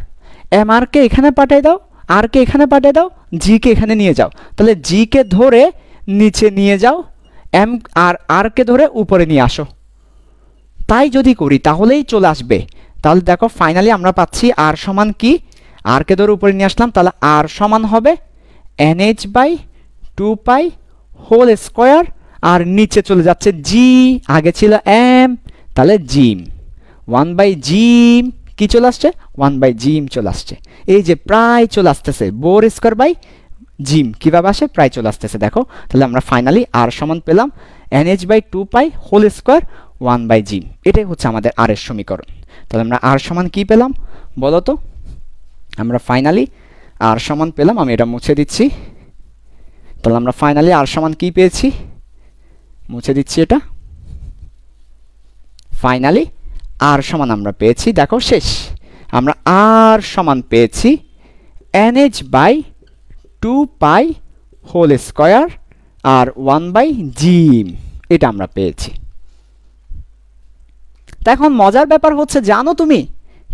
এম আর কে এখানে পাঠিয়ে দাও, আর কে এখানে পাঠিয়ে দাও, জি কে এখানে নিয়ে যাও। তাহলে জি কে ধরে নিচে নিয়ে যাও, এম আর কে ধরে উপরে নিয়ে আসো। তাই যদি করি তাহলেই চলে আসবে। তাহলে দেখো ফাইনালি আমরা পাচ্ছি আর সমান কি? আর কে ধরে উপরে নিয়ে আসলাম, তাহলে আর সমান হবে NH/2 হোল স্কোয়ার, আর নিচে চলে যাচ্ছে জি, আগে ছিল এম, তাহলে জিম 1/জিম। কি চলে আসছে? 1/জিম চলে আসছে। এই যে প্রায় চলে আসতেছে, বোর স্কোয়ার বাই জিম কীভাবে আসে? প্রায় চলে আসতেছে। দেখো তাহলে আমরা ফাইনালি আর সমান পেলাম NH/2 হোল স্কোয়ার 1/জিম। এটাই হচ্ছে আমাদের আর এর সমীকরণ। তাহলে আমরা আর সমান কি পেলাম বলো তো? আমরা ফাইনালি আর সমান পেলাম, আমি এটা মুছে দিচ্ছি। তাহলে আমরা ফাইনালি আর সমান কি পেয়েছি? মুছে দিচ্ছি এটা। ফাইনালি আর সমান আমরা পেয়েছি, দেখো শেষ, আমরা আর সমান পেয়েছি NH/2 হোল স্কোয়ার আর 1/জিম। এটা আমরা পেয়েছি। তা এখন মজার ব্যাপার হচ্ছে, জানো তুমি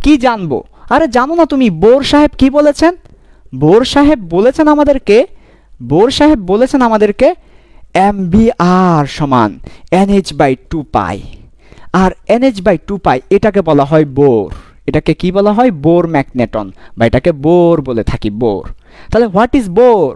কি? জানবো? আরে জানো না তুমি, বোর সাহেব কি বলেছেন? বোর সাহেব বলেছেন আমাদেরকে MBR সমান NH/2 আর NH/2 এটাকে বলা হয় বোর। এটাকে কি বলা হয়? বোর ম্যাগনেটন, বা এটাকে বোর বলে থাকি, বোর। তাহলে হোয়াট ইজ বোর?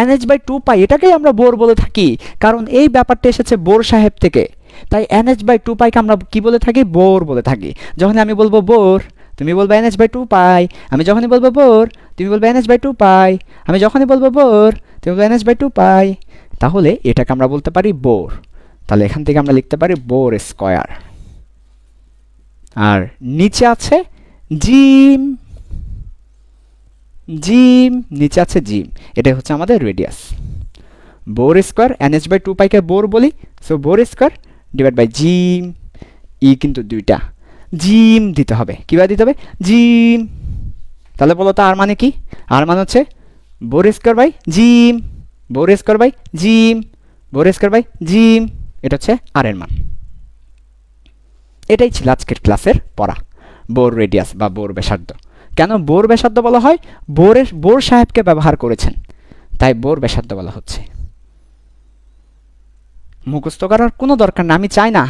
NH/2 এটাকেই আমরা বোর বলে থাকি, কারণ এই ব্যাপারটা এসেছে বোর সাহেব থেকে। তাই NH/2 কে আমরা কি বলে থাকি? বোর বলে থাকি। যখন আমি বলবো বোর, তুমি বলবে NH/2, আমি যখনই বলবো বোর তুমি বলবে NH/2, আমি যখনই বলবো বোর তুমি বলবে NH/2। তাহলে এটাকে আমরা বলতে পারি বোর। তাহলে এখান থেকে আমরা লিখতে পারি বোর স্কোয়ার, আর নিচে আছে জিম, নিচে আছে জিম। এটাই হচ্ছে আমাদের রেডিয়াস। বোর স্কোয়ার, NH/2 কে বোর বলি, so Bohr square divide by জিম। ই কিন্তু দুইটা, জিম দিতে হবে। কিভাবে দিতে হবে? জিম। তাহলে বলো তো আর মানে কি? আর মানে হচ্ছে Bohr square by Jim, Bohr square by Jim, Bohr square by Jim. এটা হচ্ছে আর এর মান। এটাই ছিল আজকের ক্লাসের পড়া, বোর রেডিয়াস বা বোর ব্যাসার্ধ। কেন বোর ব্যাসার্ধ বলা হয়? বোর সাহেবকে ব্যবহার করেছেন, তাই বোর ব্যাসার্ধ বলা হচ্ছে। মুখস্থ করার কোনো দরকার না, আমি চাই না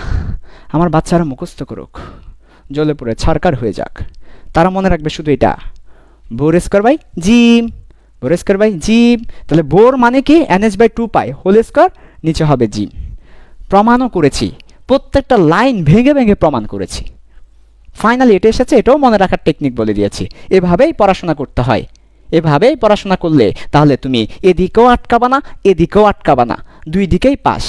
আমার বাচ্চারা মুখস্থ করুক, জ্বলে পড়ে ছারকার হয়ে যাক। তারা মনে রাখবে শুধু এটা, Bohr square by Jim, Bohr square by Jim. তাহলে বোর মানে কি? NH by 2 pi whole square, নিচে হবে জিম। প্রমাণও করেছি, প্রত্যেকটা লাইন ভেঙে ভেঙে প্রমাণ করেছি। ফাইনালি এটা এসেছে, এটাও মনে রাখার টেকনিক বলে দিয়েছি। এভাবেই পড়াশোনা করতে হয়, এভাবেই পড়াশোনা করলে তাহলে তুমি এদিকেও আটকাবা না, এদিকেও আটকাবা না, দুই দিকেই পাস।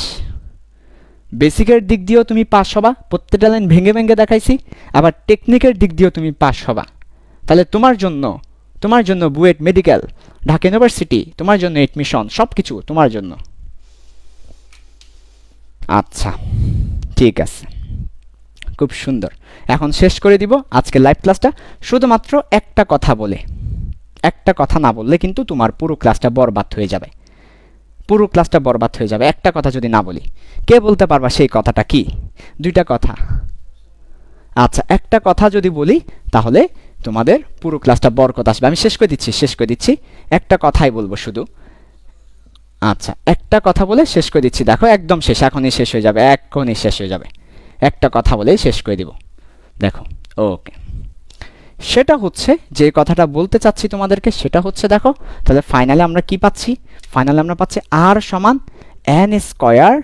বেসিকের দিক দিয়েও তুমি পাস হবা, প্রত্যেকটা লাইন ভেঙে ভেঙে দেখাইছি, আবার টেকনিকের দিক দিয়েও তুমি পাস হবা। তাহলে তোমার জন্য বুয়েট মেডিকেল, ঢাকা ইউনিভার্সিটি, তোমার জন্য এডমিশন, সব কিছু তোমার জন্য। আচ্ছা ঠিক আছে, খুব সুন্দর। এখন শেষ করে দিব আজকে লাইভ ক্লাসটা শুধুমাত্র একটা কথা বলে। একটা কথা না বললে কিন্তু তোমার পুরো ক্লাসটা বরবাদ হয়ে যাবে, পুরো ক্লাসটা বরবাদ হয়ে যাবে একটা কথা যদি না বলি। কে বলতে পারবা সেই কথাটা কি? দুইটা কথা। আচ্ছা একটা কথা যদি বলি তাহলে তোমাদের পুরো ক্লাসটা বরকত আসবে। আমি শেষ করে দিচ্ছি, একটা কথাই বলবো শুধু। আচ্ছা একটা কথা বলে শেষ করে দিচ্ছি, দেখো একদম শেষ, এখনই শেষ হয়ে যাবে, এখনই শেষ হয়ে যাবে। একটা কথা বলেই শেষ করে দিব, দেখো। ওকে, সেটা হচ্ছে যে কথাটা বলতে চাচ্ছি তোমাদেরকে, সেটা হচ্ছে দেখো, তাহলে ফাইনালে আমরা কি পাচ্ছি? ফাইনালে আমরা পাচ্ছি আর সমান n square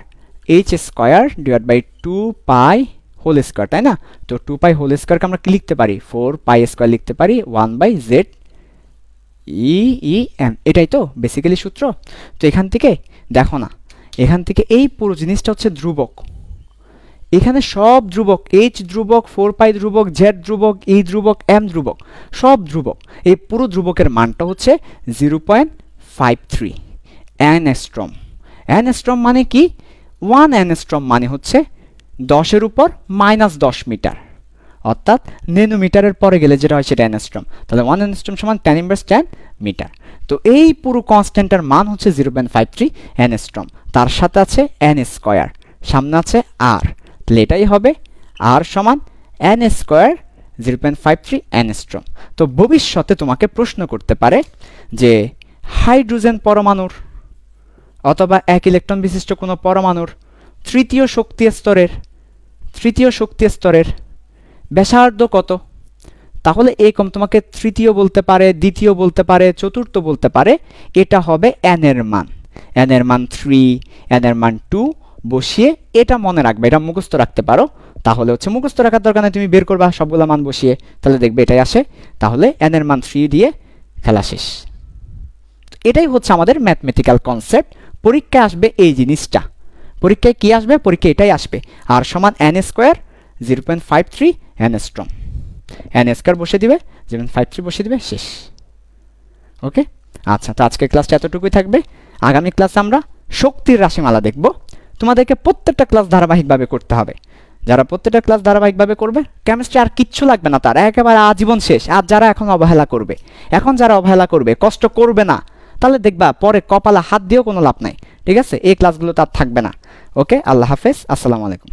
h square divide by 2 pi whole square, তাই না? তো 2 পাই হোল স্কয়ারকে আমরা কি লিখতে পারি? 4 পাই স্কয়ার লিখতে পারি 1/z EEM। এটাই তো বেসিক্যালি সূত্র। তো এখান থেকে দেখো না, এখান থেকে এই পুরো জিনিসটা হচ্ছে ধ্রুবক, এখানে সব ধ্রুবক, h ধ্রুবক, 4 পাই ধ্রুবক, z ধ্রুবক, e ধ্রুবক, m ধ্রুবক, সব ধ্রুবক। এই পুরো ধ্রুবকের মানটা হচ্ছে 0.53 অ্যাংস্ট্রম। অ্যাংস্ট্রম মানে কি? 1 অ্যাংস্ট্রম মানে হচ্ছে 10 উপর -10 মিটার, অর্থাৎ ন্যানোমিটারের পরে গেলে যেটা হয় সেটা অ্যাংস্ট্রম। তাহলে 1 অ্যাংস্ট্রম সমান 10^10 মিটার। তো এই পুরো কনস্ট্যান্টের মান হচ্ছে 0.53 অ্যাংস্ট্রম। তার সাথে আছে n স্কয়ার, সামনে আছে r, তাহলে এটাই হবে r সমান n স্কয়ার 0.53 অ্যাংস্ট্রম। তো ভবিষ্যতে তোমাকে প্রশ্ন করতে পারে যে হাইড্রোজেন পরমাণুর অথবা 1 ইলেকট্রন বিশিষ্ট কোনো পরমাণুর তৃতীয় শক্তি স্তরের ব্যাসার্ধ কত? তাহলে এরকম তোমাকে তৃতীয় বলতে পারে, দ্বিতীয় বলতে পারে, চতুর্থ বলতে পারে। এটা হবে n এর মান, n এর মান 3, n এর মান 2 বসিয়ে এটা মনে রাখবে, এটা মুখস্থ রাখতে পারো। তাহলে হচ্ছে মুখস্থ রাখার দরকার নেই, তুমি বের করবা সবগুলো মান বসিয়ে, তাহলে দেখবে এটাই আসে। তাহলে n এর মান 3 দিয়ে খেলা শেষ। এটাই হচ্ছে আমাদের ম্যাথমেটিক্যাল কনসেপ্ট। পরীক্ষায় আসবে এই জিনিসটা, পরীক্ষায় কি আসবে? পরীক্ষায় এটাই আসবে, আর সমান n square 0.53 angstrom. n square বসে দিবে, 0.53 বসে দিবে, শেষ। ওকে, আচ্ছা তো আজকের ক্লাসটা এতটুকুই থাকবে। আগামী ক্লাসে আমরা শক্তির রাশিমালা দেখব। তোমাদেরকে প্রত্যেকটা ক্লাস ধারাবাহিকভাবে করতে হবে। যারা প্রত্যেকটা ক্লাস ধারাবাহিকভাবে করবে, কেমিস্ট্রি আর কিচ্ছু লাগবে না তার, একেবারে আজীবন শেষ। আর যারা এখন অবহেলা করবে, কষ্ট করবে না, তাহলে দেখবা পরে কপালে হাত দিয়েও কোনো লাভ নাই। ঠিক আছে, এই ক্লাসগুলো তার থাকবে না। ওকে, আল্লাহ হাফেজ, আসসালামু আলাইকুম।